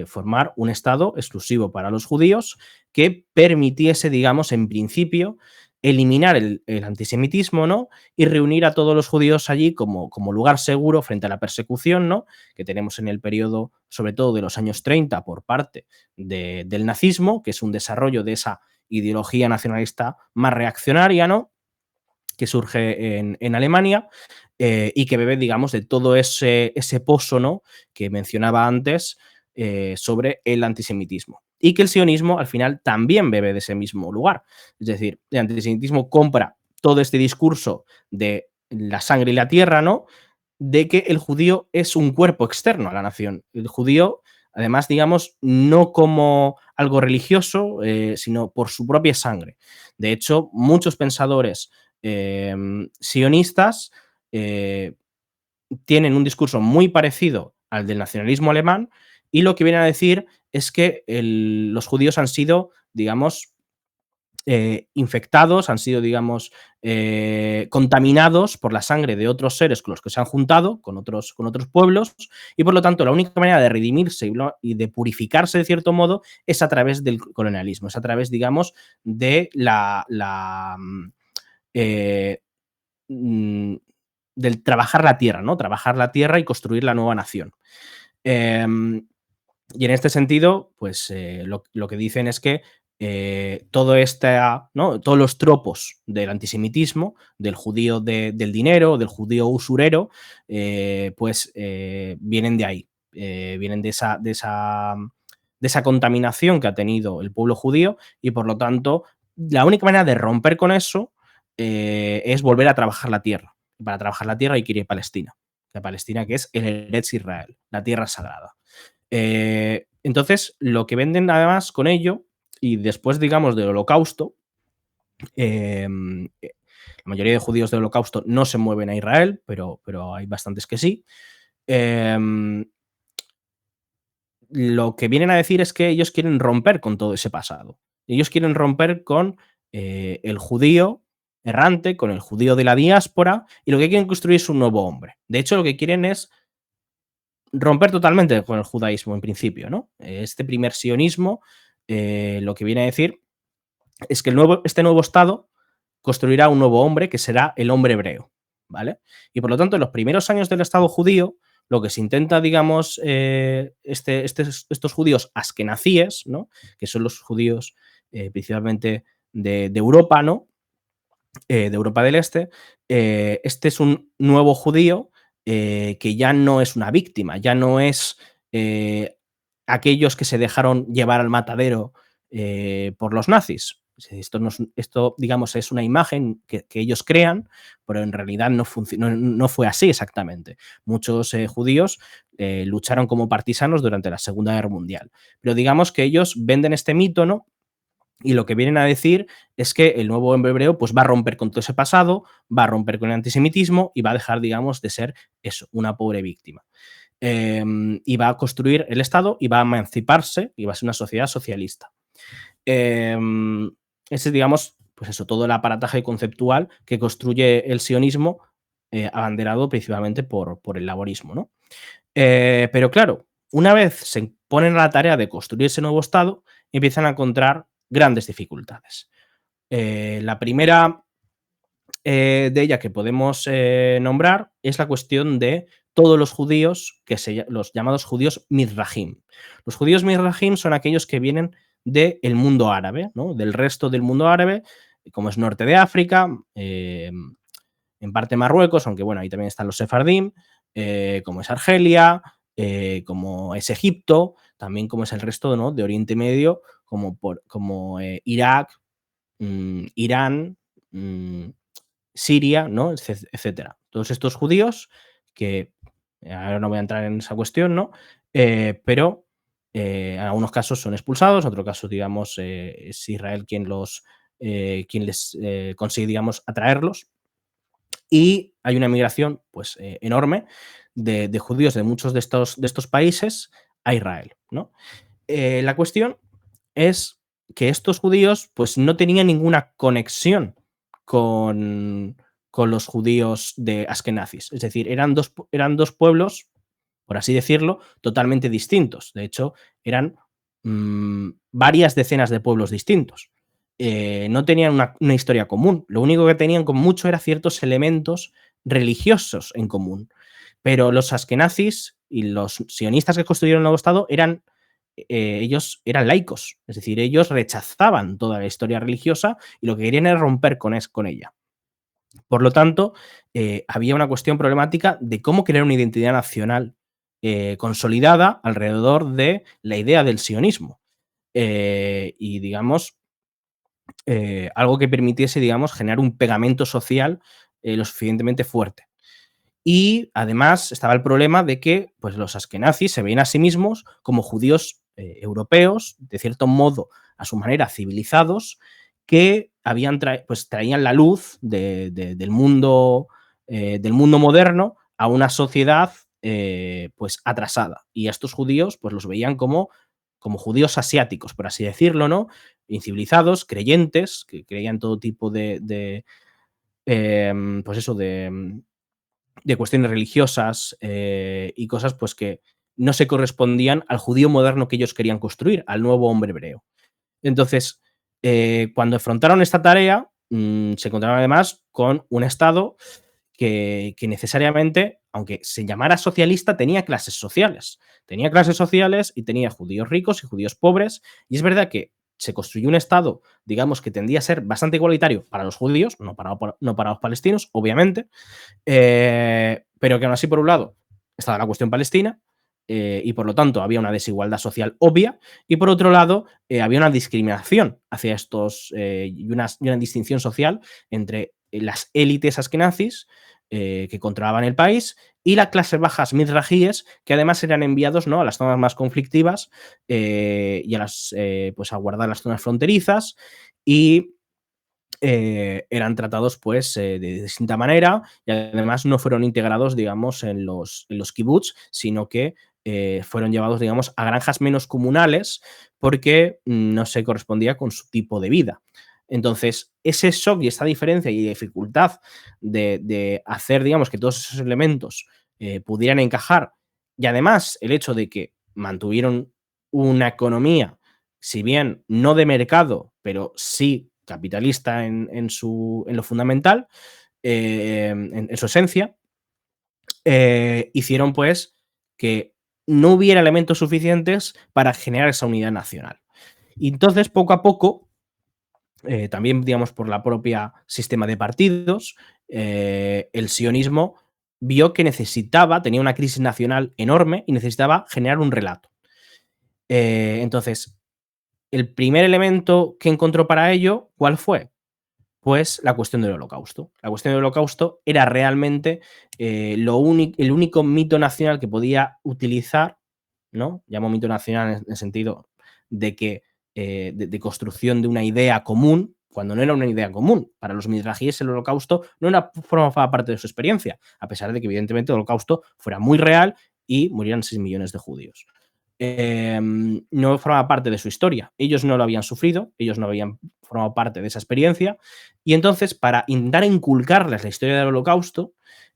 C: formar un Estado exclusivo para los judíos que permitiese, digamos, en principio, eliminar el antisemitismo, ¿no?, y reunir a todos los judíos allí como lugar seguro frente a la persecución, ¿no?, que tenemos en el periodo, sobre todo de los años 30, por parte del nazismo, que es un desarrollo de esa ideología nacionalista más reaccionaria, ¿no?, que surge en Alemania y que bebe, digamos, de todo ese pozo, ¿no?, que mencionaba antes sobre el antisemitismo. Y que el sionismo, al final, también bebe de ese mismo lugar. Es decir, el antisemitismo compra todo este discurso de la sangre y la tierra, ¿no?, de que el judío es un cuerpo externo a la nación. El judío, además, digamos, no como algo religioso, sino por su propia sangre. De hecho, muchos pensadores sionistas tienen un discurso muy parecido al del nacionalismo alemán y lo que vienen a decir es que los judíos han sido, digamos, infectados, han sido, digamos, contaminados por la sangre de otros seres con los que se han juntado, con otros pueblos, y por lo tanto la única manera de redimirse y de purificarse de cierto modo es a través del colonialismo, es a través, digamos, de del trabajar la tierra, ¿no? Trabajar la tierra y construir la nueva nación. Y en este sentido, pues lo que dicen es que ¿no?, todos los tropos del antisemitismo, del judío del dinero, del judío usurero, pues vienen de ahí, vienen de esa contaminación que ha tenido el pueblo judío y por lo tanto la única manera de romper con eso es volver a trabajar la tierra. Y para trabajar la tierra hay que ir a Palestina. La Palestina, que es el Eretz Israel, la tierra sagrada. Entonces, lo que venden además con ello, y después, digamos, del Holocausto, la mayoría de judíos del Holocausto no se mueven a Israel, pero hay bastantes que sí. Lo que vienen a decir es que ellos quieren romper con todo ese pasado. Ellos quieren romper con el judío errante, con el judío de la diáspora, y lo que quieren construir es un nuevo hombre. De hecho, lo que quieren es romper totalmente con el judaísmo en principio, ¿no? Este primer sionismo lo que viene a decir es que este nuevo Estado construirá un nuevo hombre que será el hombre hebreo, ¿vale? Y por lo tanto, en los primeros años del Estado judío, lo que se intenta, digamos, estos judíos askenazíes, ¿no?, que son los judíos principalmente de Europa, ¿no?, de Europa del Este, este es un nuevo judío que ya no es una víctima, ya no es aquellos que se dejaron llevar al matadero por los nazis. Esto, digamos, es una imagen que ellos crean, pero en realidad no fue así exactamente. Muchos judíos lucharon como partisanos durante la Segunda Guerra Mundial. Pero digamos que ellos venden este mito, ¿no?, y lo que vienen a decir es que el nuevo hombre hebreo pues, va a romper con todo ese pasado, va a romper con el antisemitismo y va a dejar, digamos, de ser eso, una pobre víctima. Y va a construir el Estado y va a emanciparse y va a ser una sociedad socialista. Ese es, digamos, pues eso, todo el aparataje conceptual que construye el sionismo, abanderado principalmente por el laborismo, ¿no? Pero claro, una vez se ponen a la tarea de construir ese nuevo Estado, empiezan a encontrar grandes dificultades. La primera de ellas que podemos nombrar es la cuestión de todos los judíos, los llamados judíos mizrahim. Los judíos mizrahim son aquellos que vienen del mundo árabe, ¿no?, del resto del mundo árabe, como es norte de África, en parte Marruecos, aunque bueno, ahí también están los sefardim, como es Argelia, como es Egipto, también como es el resto, ¿no?, de Oriente Medio, como Irak, Irán, Siria, ¿no?, etcétera. Todos estos judíos que ahora no voy a entrar en esa cuestión, ¿no? Pero en algunos casos son expulsados, en otros casos, digamos, es Israel quien les consigue, digamos, atraerlos. Y hay una migración, pues, enorme de judíos de muchos de estos países a Israel, ¿no? La cuestión es que estos judíos, pues, no tenían ninguna conexión con, con los judíos de Askenazis. Es decir, eran dos pueblos, por así decirlo, totalmente distintos. De hecho, eran varias decenas de pueblos distintos. No tenían una historia común. Lo único que tenían con mucho era ciertos elementos religiosos en común. Pero los askenazis y los sionistas que construyeron el nuevo Estado ellos eran laicos, es decir, ellos rechazaban toda la historia religiosa y lo que querían era romper con ella. Por lo tanto, había una cuestión problemática de cómo crear una identidad nacional consolidada alrededor de la idea del sionismo. Y, digamos, algo que permitiese, digamos, generar un pegamento social lo suficientemente fuerte. Y además estaba el problema de que, pues, los askenazis se veían a sí mismos como judíos europeos, de cierto modo, a su manera, civilizados, que traían la luz del mundo moderno a una sociedad pues atrasada. Y a estos judíos pues los veían como judíos asiáticos, por así decirlo, ¿no? Incivilizados, creyentes, que creían todo tipo pues eso, de cuestiones religiosas y cosas pues que no se correspondían al judío moderno que ellos querían construir, al nuevo hombre hebreo. Entonces, cuando afrontaron esta tarea, se encontraron además con un Estado que necesariamente, aunque se llamara socialista, tenía clases sociales. Tenía clases sociales y tenía judíos ricos y judíos pobres. Y es verdad que se construyó un Estado, digamos, que tendía a ser bastante igualitario para los judíos, no para los palestinos, obviamente, pero que aún así, por un lado, estaba la cuestión palestina, y por lo tanto había una desigualdad social obvia, y por otro lado había una discriminación hacia estos y una distinción social entre las élites askenazis que controlaban el país y las clases bajas mizrajíes, que además eran enviados, ¿no?, a las zonas más conflictivas y pues a guardar las zonas fronterizas y eran tratados pues de distinta manera y además no fueron integrados, digamos, en los kibbutz, sino que fueron llevados, digamos, a granjas menos comunales porque no se correspondía con su tipo de vida. Entonces, ese shock y esta diferencia y dificultad de hacer, digamos, que todos esos elementos pudieran encajar, y además el hecho de que mantuvieron una economía, si bien no de mercado, pero sí capitalista en lo fundamental, en su esencia, hicieron pues que no hubiera elementos suficientes para generar esa unidad nacional. Y entonces, poco a poco, también, digamos, por la propia sistema de partidos, el sionismo vio que tenía una crisis nacional enorme y necesitaba generar un relato. Entonces, el primer elemento que encontró para ello, ¿cuál fue? Pues la cuestión del Holocausto. La cuestión del Holocausto era realmente el único mito nacional que podía utilizar, ¿no? Llamo mito nacional en el sentido de que de construcción de una idea común, cuando no era una idea común. Para los mizrajíes el Holocausto no formaba parte de su experiencia, a pesar de que evidentemente el Holocausto fuera muy real y murieran 6 millones de judíos. No formaba parte de su historia. Ellos no lo habían sufrido, ellos no habían formado parte de esa experiencia, y entonces, para intentar inculcarles la historia del Holocausto,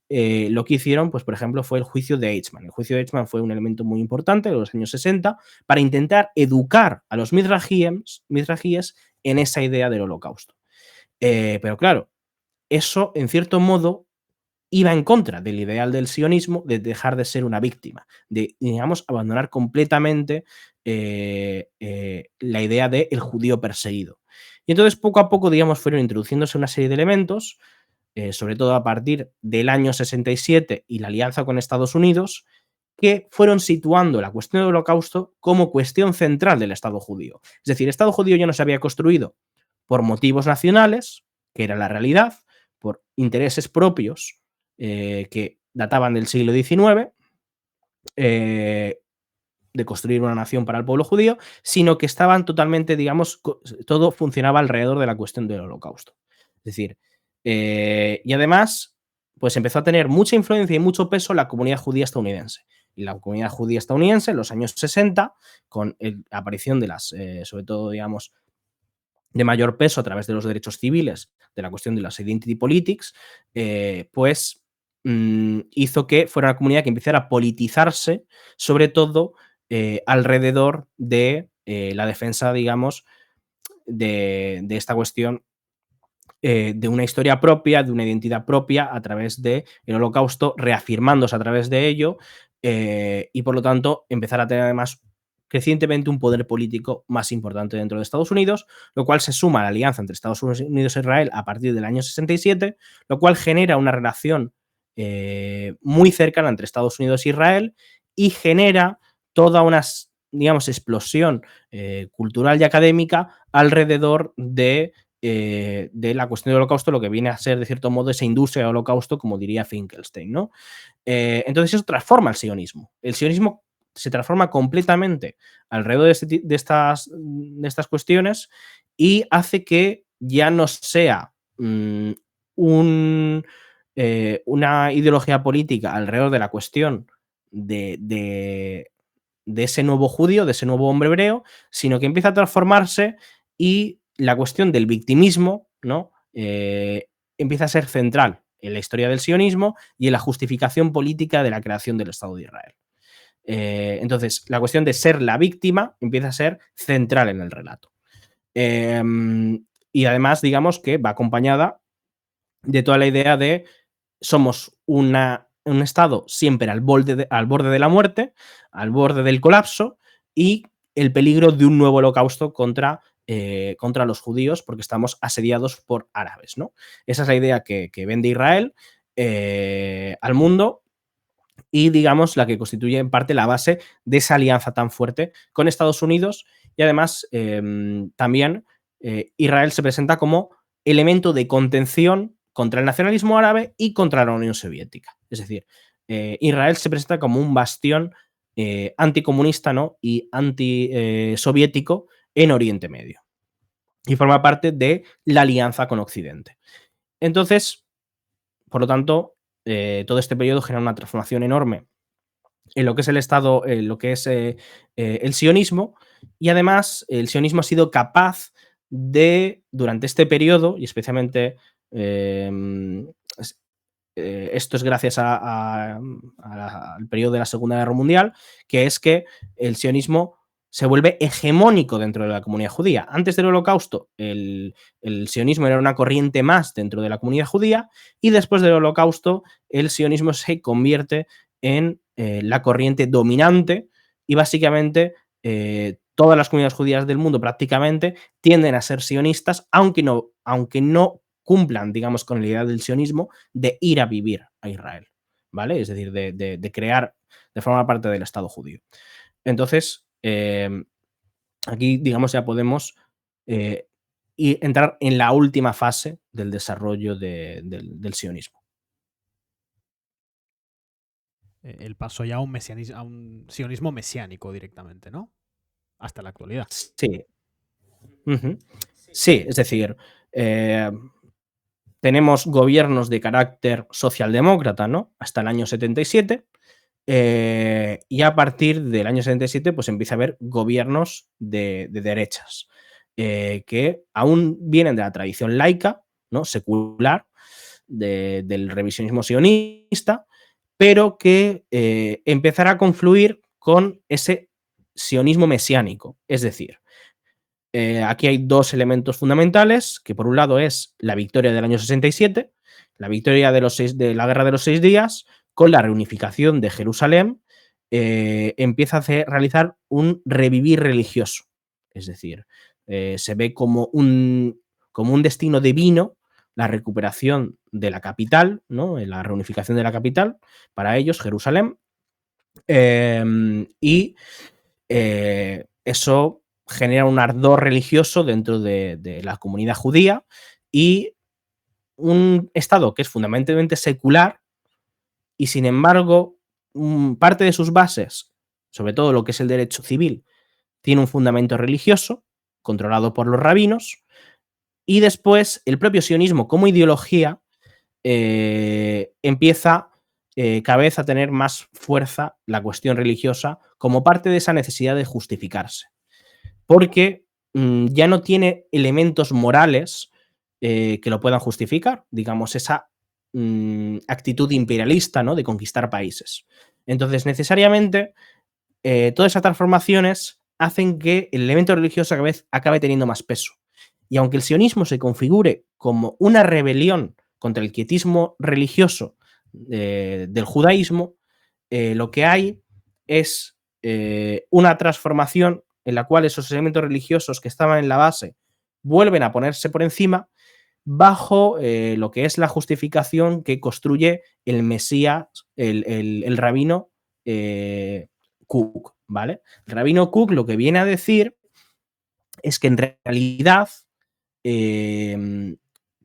C: lo que hicieron, pues, por ejemplo, fue el juicio de Eichmann. El juicio de Eichmann fue un elemento muy importante de los años 60 para intentar educar a los mizrajíes en esa idea del Holocausto. Pero claro, eso, en cierto modo, iba en contra del ideal del sionismo de dejar de ser una víctima, de, digamos, abandonar completamente la idea del judío perseguido. Y entonces, poco a poco, digamos, fueron introduciéndose una serie de elementos sobre todo a partir del año 67 y la alianza con Estados Unidos, que fueron situando la cuestión del Holocausto como cuestión central del Estado judío. Es decir, el Estado judío ya no se había construido por motivos nacionales, que era la realidad, por intereses propios que databan del siglo XIX, de construir una nación para el pueblo judío, sino que estaban totalmente, digamos, todo funcionaba alrededor de la cuestión del Holocausto. Es decir, y además, pues empezó a tener mucha influencia y mucho peso la comunidad judía estadounidense. Y la comunidad judía estadounidense en los años 60, con la aparición de las, sobre todo, digamos, de mayor peso a través de los derechos civiles, de la cuestión de las identity politics, pues hizo que fuera una comunidad que empezara a politizarse, sobre todo alrededor de la defensa, digamos, de esta cuestión de una historia propia, de una identidad propia a través del Holocausto, reafirmándose a través de ello y por lo tanto empezar a tener además crecientemente un poder político más importante dentro de Estados Unidos, lo cual se suma a la alianza entre Estados Unidos e Israel a partir del año 67, lo cual genera una relación muy cercana entre Estados Unidos e Israel y genera toda una, digamos, explosión cultural y académica alrededor de la cuestión del Holocausto, lo que viene a ser, de cierto modo, esa industria del Holocausto, como diría Finkelstein, ¿no? Entonces eso transforma el sionismo. El sionismo se transforma completamente alrededor de estas cuestiones y hace que ya no sea una ideología política alrededor de la cuestión de ese nuevo judío, de ese nuevo hombre hebreo, sino que empieza a transformarse y la cuestión del victimismo, ¿no? Empieza a ser central en la historia del sionismo y en la justificación política de la creación del Estado de Israel. Entonces, la cuestión de ser la víctima empieza a ser central en el relato. Y además, digamos que va acompañada de toda la idea de somos un Estado siempre al borde de la muerte, al borde del colapso y el peligro de un nuevo holocausto contra los judíos porque estamos asediados por árabes, ¿no? Esa es la idea que vende Israel al mundo y, digamos, la que constituye en parte la base de esa alianza tan fuerte con Estados Unidos y además también Israel se presenta como elemento de contención contra el nacionalismo árabe y contra la Unión Soviética. Es decir, Israel se presenta como un bastión anticomunista, ¿no? Y antisoviético en Oriente Medio. Y forma parte de la alianza con Occidente. Entonces, por lo tanto, todo este periodo genera una transformación enorme en lo que es el Estado, en lo que es el sionismo, y además el sionismo ha sido capaz de, durante este periodo, y especialmente esto es gracias al periodo de la Segunda Guerra Mundial, que es que el sionismo se vuelve hegemónico dentro de la comunidad judía. Antes del Holocausto, el sionismo era una corriente más dentro de la comunidad judía y después del Holocausto, el sionismo se convierte en la corriente dominante y básicamente todas las comunidades judías del mundo prácticamente tienden a ser sionistas, aunque no cumplan, digamos, con la idea del sionismo de ir a vivir a Israel, ¿vale? Es decir, de crear, de formar parte del Estado judío. Entonces, aquí, digamos, ya podemos entrar en la última fase del desarrollo del sionismo.
A: El paso ya a un sionismo mesiánico directamente, ¿no? Hasta la actualidad.
C: Sí. Sí, es decir, tenemos gobiernos de carácter socialdemócrata, ¿no? Hasta el año 77. Y a partir del año 77, pues empieza a haber gobiernos de derechas, que aún vienen de la tradición laica, ¿no? Secular, del revisionismo sionista, pero que empezará a confluir con ese sionismo mesiánico. Es decir, aquí hay dos elementos fundamentales, que por un lado es la victoria del año 67, la victoria de la Guerra de los 6 días, con la reunificación de Jerusalén, empieza a realizar un revivir religioso. Es decir, se ve como un destino divino la recuperación de la capital, ¿no? La reunificación de la capital, para ellos, Jerusalén, y eso genera un ardor religioso dentro de la comunidad judía y un Estado que es fundamentalmente secular y, sin embargo, parte de sus bases, sobre todo lo que es el derecho civil, tiene un fundamento religioso controlado por los rabinos, y después el propio sionismo como ideología empieza cada vez a tener más fuerza la cuestión religiosa como parte de esa necesidad de justificarse, porque ya no tiene elementos morales que lo puedan justificar, digamos, esa actitud imperialista, ¿no? De conquistar países. Entonces, necesariamente, todas esas transformaciones hacen que el elemento religioso cada vez acabe teniendo más peso. Y aunque el sionismo se configure como una rebelión contra el quietismo religioso del judaísmo, lo que hay es una transformación en la cual esos elementos religiosos que estaban en la base vuelven a ponerse por encima bajo lo que es la justificación que construye el Mesías, el rabino Kook, ¿vale? El rabino Kook lo que viene a decir es que en realidad,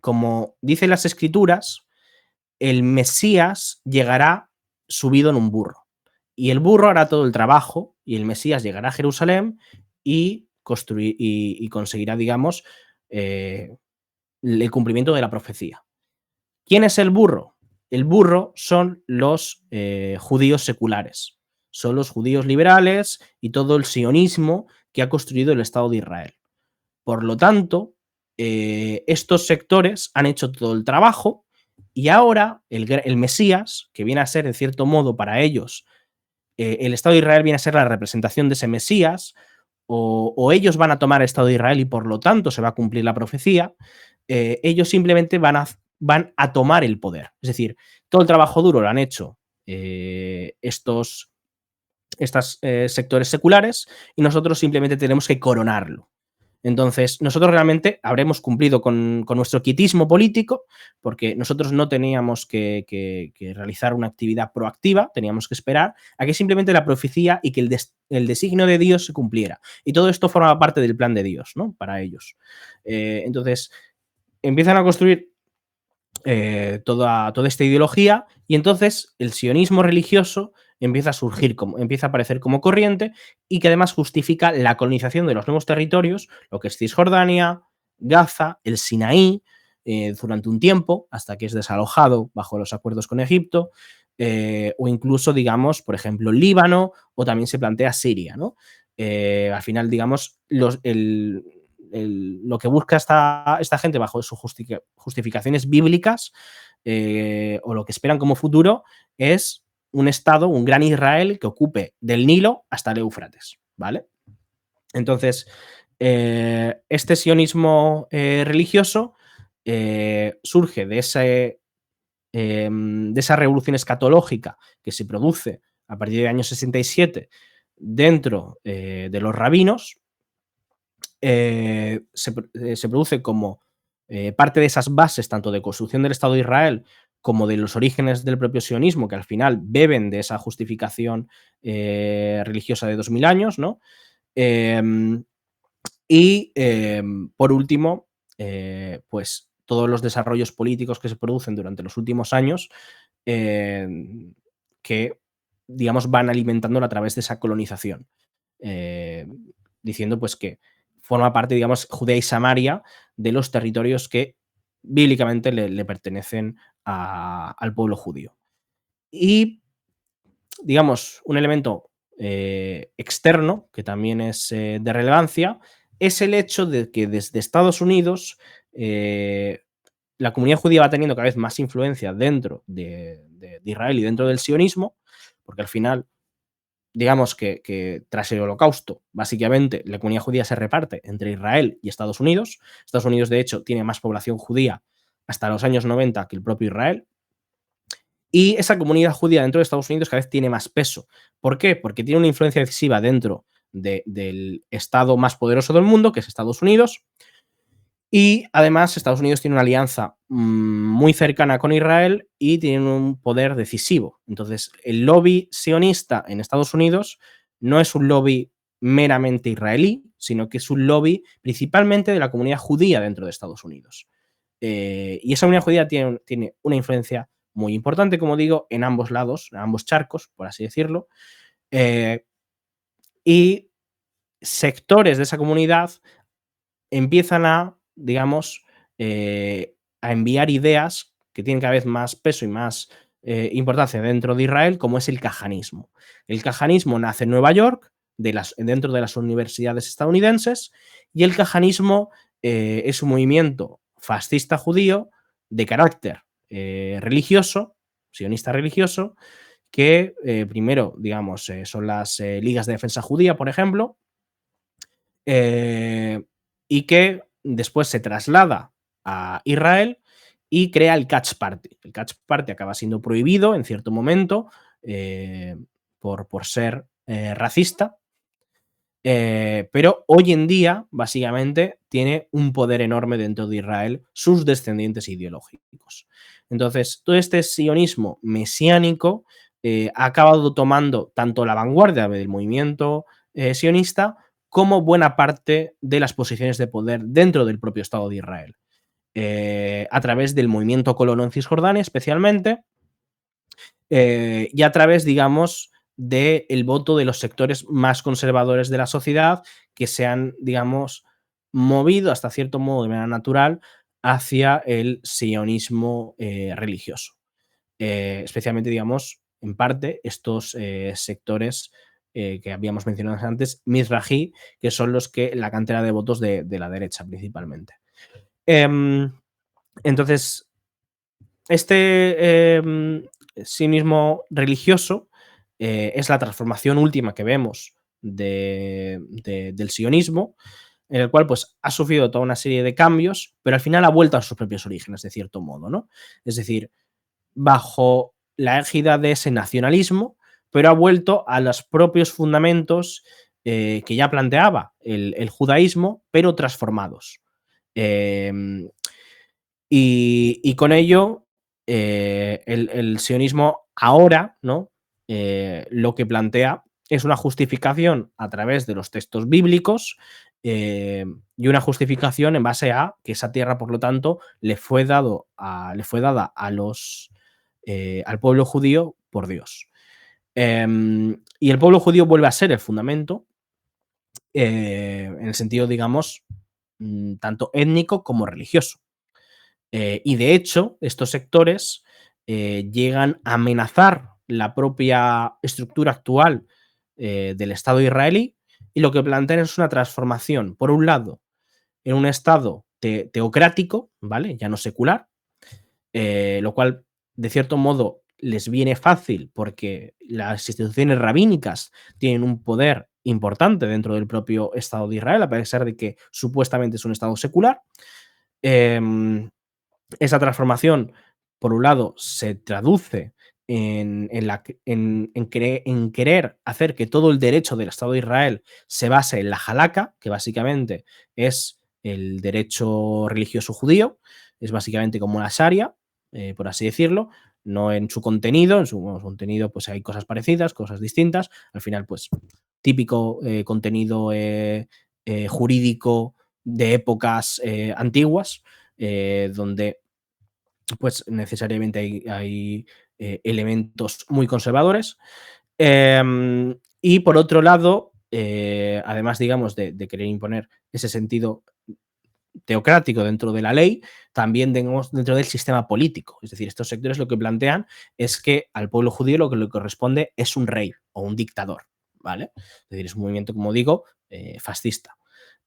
C: como dicen las escrituras, el Mesías llegará subido en un burro. Y el burro hará todo el trabajo y el Mesías llegará a Jerusalén y conseguirá, digamos, el cumplimiento de la profecía. ¿Quién es el burro? El burro son los judíos seculares. Son los judíos liberales y todo el sionismo que ha construido el Estado de Israel. Por lo tanto, estos sectores han hecho todo el trabajo y ahora el Mesías, que viene a ser, en cierto modo, para ellos, el Estado de Israel viene a ser la representación de ese Mesías, o ellos van a tomar el Estado de Israel y por lo tanto se va a cumplir la profecía, ellos simplemente van a tomar el poder. Es decir, todo el trabajo duro lo han hecho estos sectores seculares y nosotros simplemente tenemos que coronarlo. Entonces, nosotros realmente habremos cumplido con nuestro quietismo político, porque nosotros no teníamos que realizar una actividad proactiva, teníamos que esperar a que simplemente la profecía y que el designio de Dios se cumpliera. Y todo esto forma parte del plan de Dios, ¿no? Para ellos. Entonces, empiezan a construir toda esta ideología y entonces el sionismo religioso empieza a surgir, empieza a aparecer como corriente y que además justifica la colonización de los nuevos territorios, lo que es Cisjordania, Gaza, el Sinaí, durante un tiempo, hasta que es desalojado bajo los acuerdos con Egipto, o incluso, digamos, por ejemplo, Líbano, o también se plantea Siria, ¿no? Al final, digamos, lo que busca esta gente bajo sus justificaciones bíblicas o lo que esperan como futuro es un Estado, un gran Israel que ocupe del Nilo hasta el Éufrates, ¿vale? Entonces, este sionismo religioso surge de esa revolución escatológica que se produce a partir del año 67 dentro de los rabinos. Se produce como parte de esas bases, tanto de construcción del Estado de Israel como de los orígenes del propio sionismo, que al final beben de esa justificación religiosa de 2000 años, ¿no? Por último, pues todos los desarrollos políticos que se producen durante los últimos años que, digamos, van alimentándola a través de esa colonización, diciendo pues que forma parte, digamos, Judea y Samaria de los territorios que bíblicamente le pertenecen al pueblo judío. Y, digamos, un elemento externo que también es de relevancia es el hecho de que desde Estados Unidos la comunidad judía va teniendo cada vez más influencia dentro de Israel y dentro del sionismo, porque al final, digamos que tras el Holocausto, básicamente la comunidad judía se reparte entre Israel y Estados Unidos. Estados Unidos, de hecho, tiene más población judía hasta los años 90 que el propio Israel. Y esa comunidad judía dentro de Estados Unidos cada vez tiene más peso. ¿Por qué? Porque tiene una influencia decisiva dentro del Estado más poderoso del mundo, que es Estados Unidos, Y además Estados Unidos tiene una alianza muy cercana con Israel y tiene un poder decisivo. Entonces, el lobby sionista en Estados Unidos no es un lobby meramente israelí, sino que es un lobby principalmente de la comunidad judía dentro de Estados Unidos. Y esa comunidad judía tiene una influencia muy importante, como digo, en ambos lados, en ambos charcos, por así decirlo. Y sectores de esa comunidad empiezan a, digamos, a enviar ideas que tienen cada vez más peso y más importancia dentro de Israel, como es el cajanismo. El cajanismo nace en Nueva York, dentro de las universidades estadounidenses, y el cajanismo es un movimiento fascista judío de carácter religioso, sionista religioso, que primero, digamos, son las ligas de defensa judía, por ejemplo, y que después se traslada a Israel y crea el Catch Party. El Catch Party acaba siendo prohibido en cierto momento por ser racista, pero hoy en día, básicamente, tiene un poder enorme dentro de Israel, sus descendientes ideológicos. Entonces, todo este sionismo mesiánico ha acabado tomando tanto la vanguardia del movimiento sionista como buena parte de las posiciones de poder dentro del propio Estado de Israel. A través del movimiento colono en Cisjordania, especialmente, y a través, digamos, del voto de los sectores más conservadores de la sociedad que se han, digamos, movido hasta cierto modo de manera natural hacia el sionismo religioso. Especialmente, digamos, en parte, estos sectores que habíamos mencionado antes, Mizrahi, que son los que la cantera de votos de la derecha principalmente. Entonces, este sionismo religioso es la transformación última que vemos del sionismo, en el cual pues, ha sufrido toda una serie de cambios, pero al final ha vuelto a sus propios orígenes, de cierto modo, ¿no? Es decir, bajo la égida de ese nacionalismo, pero ha vuelto a los propios fundamentos que ya planteaba el judaísmo, pero transformados. Y con ello, el sionismo ahora, ¿no? Lo que plantea es una justificación a través de los textos bíblicos y una justificación en base a que esa tierra, por lo tanto, le fue dada al pueblo judío por Dios. Y el pueblo judío vuelve a ser el fundamento en el sentido, digamos, tanto étnico como religioso. Y de hecho, estos sectores llegan a amenazar la propia estructura actual del Estado israelí y lo que plantean es una transformación, por un lado, en un Estado teocrático, ¿vale? Ya no secular, lo cual, de cierto modo, les viene fácil porque las instituciones rabínicas tienen un poder importante dentro del propio Estado de Israel, a pesar de que supuestamente es un Estado secular. Esa transformación, por un lado, se traduce en querer hacer que todo el derecho del Estado de Israel se base en la halakha, que básicamente es el derecho religioso judío, es básicamente como la sharia, por así decirlo, no en su contenido, contenido pues hay cosas parecidas, cosas distintas, al final pues típico contenido jurídico de épocas antiguas, donde pues necesariamente hay elementos muy conservadores. Y por otro lado, además, digamos, de querer imponer ese sentido teocrático dentro de la ley, también tenemos dentro del sistema político. Es decir, estos sectores lo que plantean es que al pueblo judío lo que le corresponde es un rey o un dictador, ¿vale? Es decir, es un movimiento, como digo, fascista.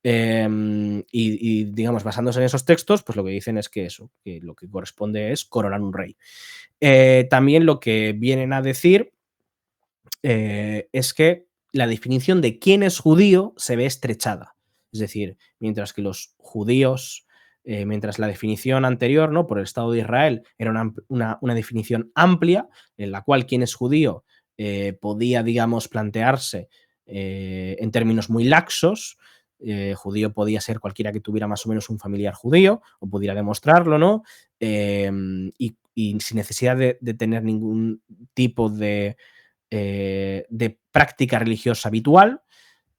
C: Y digamos, basándose en esos textos, pues lo que dicen es que eso, que lo que corresponde es coronar un rey. También lo que vienen a decir es que la definición de quién es judío se ve estrechada. Es decir, mientras que los judíos, mientras la definición anterior, ¿no? Por el Estado de Israel era una definición amplia, en la cual quién es judío podía, digamos, plantearse en términos muy laxos, Judío podía ser cualquiera que tuviera más o menos un familiar judío o pudiera demostrarlo, ¿no? Y sin necesidad de tener ningún tipo de práctica religiosa habitual.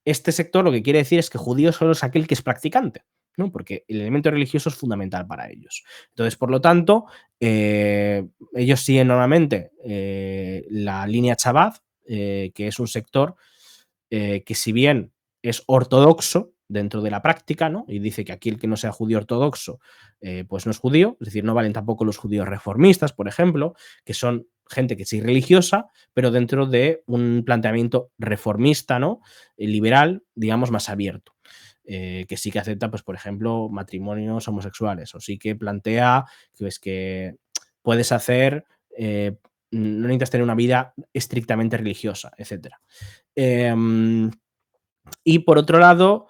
C: Este sector lo que quiere decir es que judío solo es aquel que es practicante, ¿no? Porque el elemento religioso es fundamental para ellos. Entonces, por lo tanto, ellos siguen normalmente la línea Chabad, que es un sector que si bien es ortodoxo dentro de la práctica, ¿no? Y dice que aquí el que no sea judío ortodoxo, pues no es judío, es decir, no valen tampoco los judíos reformistas, por ejemplo, que son gente que sí religiosa, pero dentro de un planteamiento reformista, ¿no? Liberal, digamos, más abierto. Que sí que acepta, pues, por ejemplo, matrimonios homosexuales, o sí que plantea que puedes hacer, no necesitas tener una vida estrictamente religiosa, etc. Y por otro lado,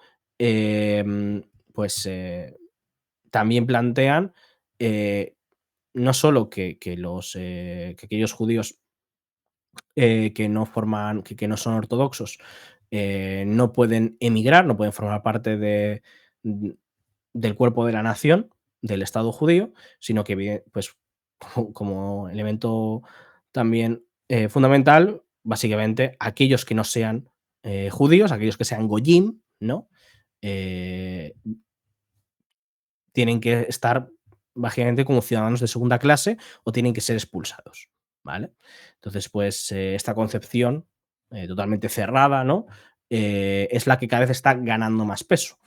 C: pues también plantean no solo que aquellos judíos que no forman, que no son ortodoxos, no pueden emigrar, no pueden formar parte del cuerpo de la nación, del Estado judío, sino que, pues, como elemento también fundamental, básicamente, aquellos que no sean judíos, aquellos que sean goyim, ¿no? Eh, Tienen que estar básicamente como ciudadanos de segunda clase o tienen que ser expulsados, ¿vale? Entonces, pues esta concepción totalmente cerrada, ¿no? Es la que cada vez está ganando más peso.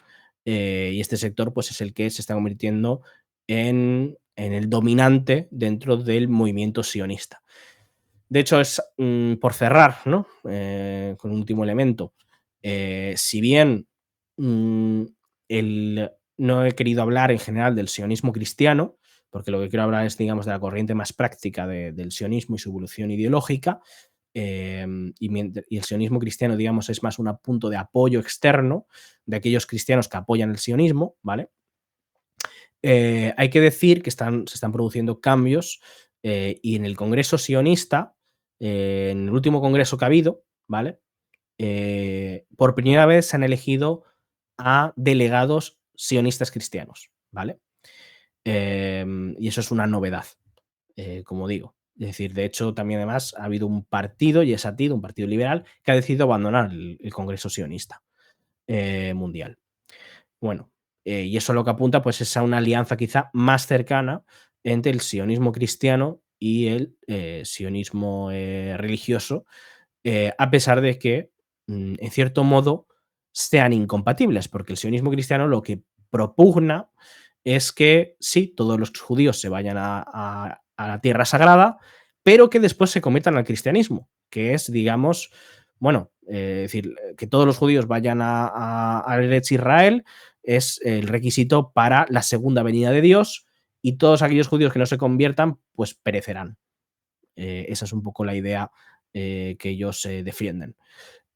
C: Y este sector, pues, es el que se está convirtiendo en el dominante dentro del movimiento sionista. De hecho, es por cerrar, ¿no? Con un último elemento. Si bien no he querido hablar en general del sionismo cristiano, porque lo que quiero hablar es, digamos, de la corriente más práctica del sionismo y su evolución ideológica, y el sionismo cristiano, digamos, es más un punto de apoyo externo de aquellos cristianos que apoyan el sionismo, ¿vale? Hay que decir que se están produciendo cambios y en el Congreso sionista, en el último congreso que ha habido, ¿vale? Por primera vez se han elegido a delegados sionistas cristianos, ¿vale? Y eso es una novedad, como digo. Es decir, de hecho, también además ha habido un partido, Yesatid, un partido liberal, que ha decidido abandonar el Congreso sionista mundial. Bueno, y eso lo que apunta pues es a una alianza quizá más cercana entre el sionismo cristiano y el sionismo religioso, a pesar de que, en cierto modo, sean incompatibles, porque el sionismo cristiano lo que propugna es que sí, todos los judíos se vayan a la tierra sagrada, pero que después se conviertan al cristianismo, que es, digamos, bueno, es decir, que todos los judíos vayan a Eretz Israel es el requisito para la segunda venida de Dios y todos aquellos judíos que no se conviertan, pues perecerán. Esa es un poco la idea que ellos defienden.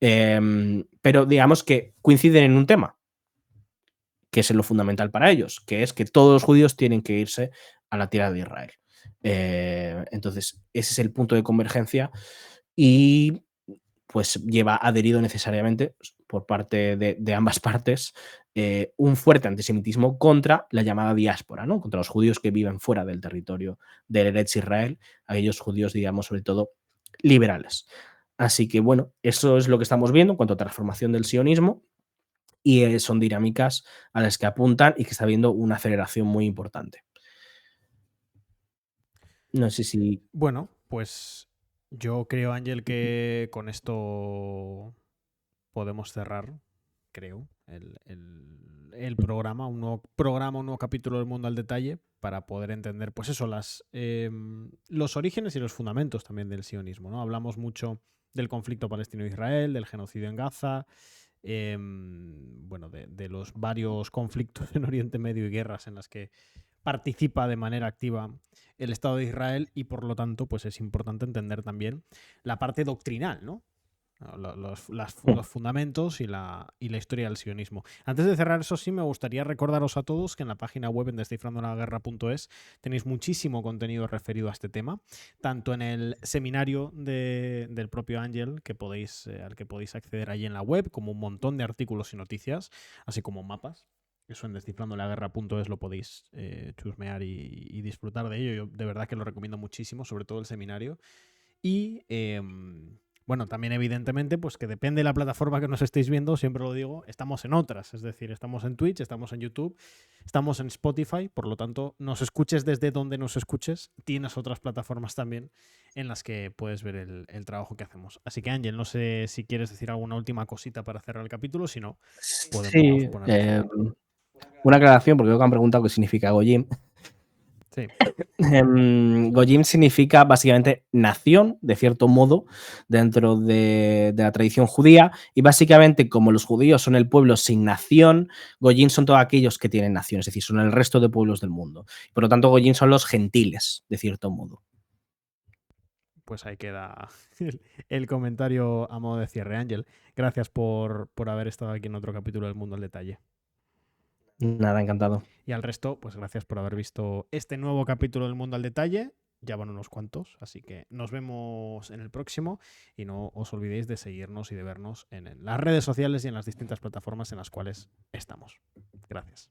C: Pero digamos que coinciden en un tema, que es lo fundamental para ellos, que es que todos los judíos tienen que irse a la tierra de Israel. Entonces, ese es el punto de convergencia y pues lleva adherido necesariamente por parte de ambas partes un fuerte antisemitismo contra la llamada diáspora, ¿no? Contra los judíos que viven fuera del territorio del Eretz Israel, aquellos judíos, digamos, sobre todo liberales. Así que bueno, eso es lo que estamos viendo en cuanto a transformación del sionismo y son dinámicas a las que apuntan y que está habiendo una aceleración muy importante. No sé si...
A: Bueno, pues yo creo, Ángel, que con esto podemos cerrar, creo, el programa, un nuevo capítulo del Mundo al Detalle, para poder entender, pues eso, los orígenes y los fundamentos también del sionismo, ¿no? Hablamos mucho del conflicto palestino-israel, del genocidio en Gaza, bueno, de los varios conflictos en Oriente Medio y guerras en las que participa de manera activa el Estado de Israel y por lo tanto pues es importante entender también la parte doctrinal, ¿no? los fundamentos y la historia del sionismo. Antes de cerrar, eso sí, me gustaría recordaros a todos que en la página web en descifrandolaguerra.es tenéis muchísimo contenido referido a este tema, tanto en el seminario del propio Ángel, al que podéis acceder allí en la web, como un montón de artículos y noticias, así como mapas. Eso en descifrandolaguerra.es lo podéis chusmear y disfrutar de ello. Yo de verdad que lo recomiendo muchísimo, sobre todo el seminario. Y bueno, también evidentemente, pues que depende de la plataforma que nos estéis viendo, siempre lo digo, estamos en otras, es decir, estamos en Twitch, estamos en YouTube, estamos en Spotify, por lo tanto, nos escuches desde donde nos escuches, tienes otras plataformas también en las que puedes ver el trabajo que hacemos. Así que Ángel, no sé si quieres decir alguna última cosita para cerrar el capítulo, si no, podemos
C: Sí,
A: poner
C: una aclaración, porque creo que han preguntado qué significa Gojim.
A: Sí.
C: Gojim significa básicamente nación, de cierto modo, dentro de la tradición judía, y básicamente como los judíos son el pueblo sin nación, Gojim son todos aquellos que tienen nación, es decir, son el resto de pueblos del mundo. Por lo tanto, Gojim son los gentiles, de cierto modo.
A: Pues ahí queda el comentario a modo de cierre, Ángel. Gracias por haber estado aquí en otro capítulo del Mundo al Detalle.
C: Nada, encantado.
A: Y al resto, pues gracias por haber visto este nuevo capítulo del Mundo al Detalle. Ya van unos cuantos, así que nos vemos en el próximo y no os olvidéis de seguirnos y de vernos en las redes sociales y en las distintas plataformas en las cuales estamos. Gracias.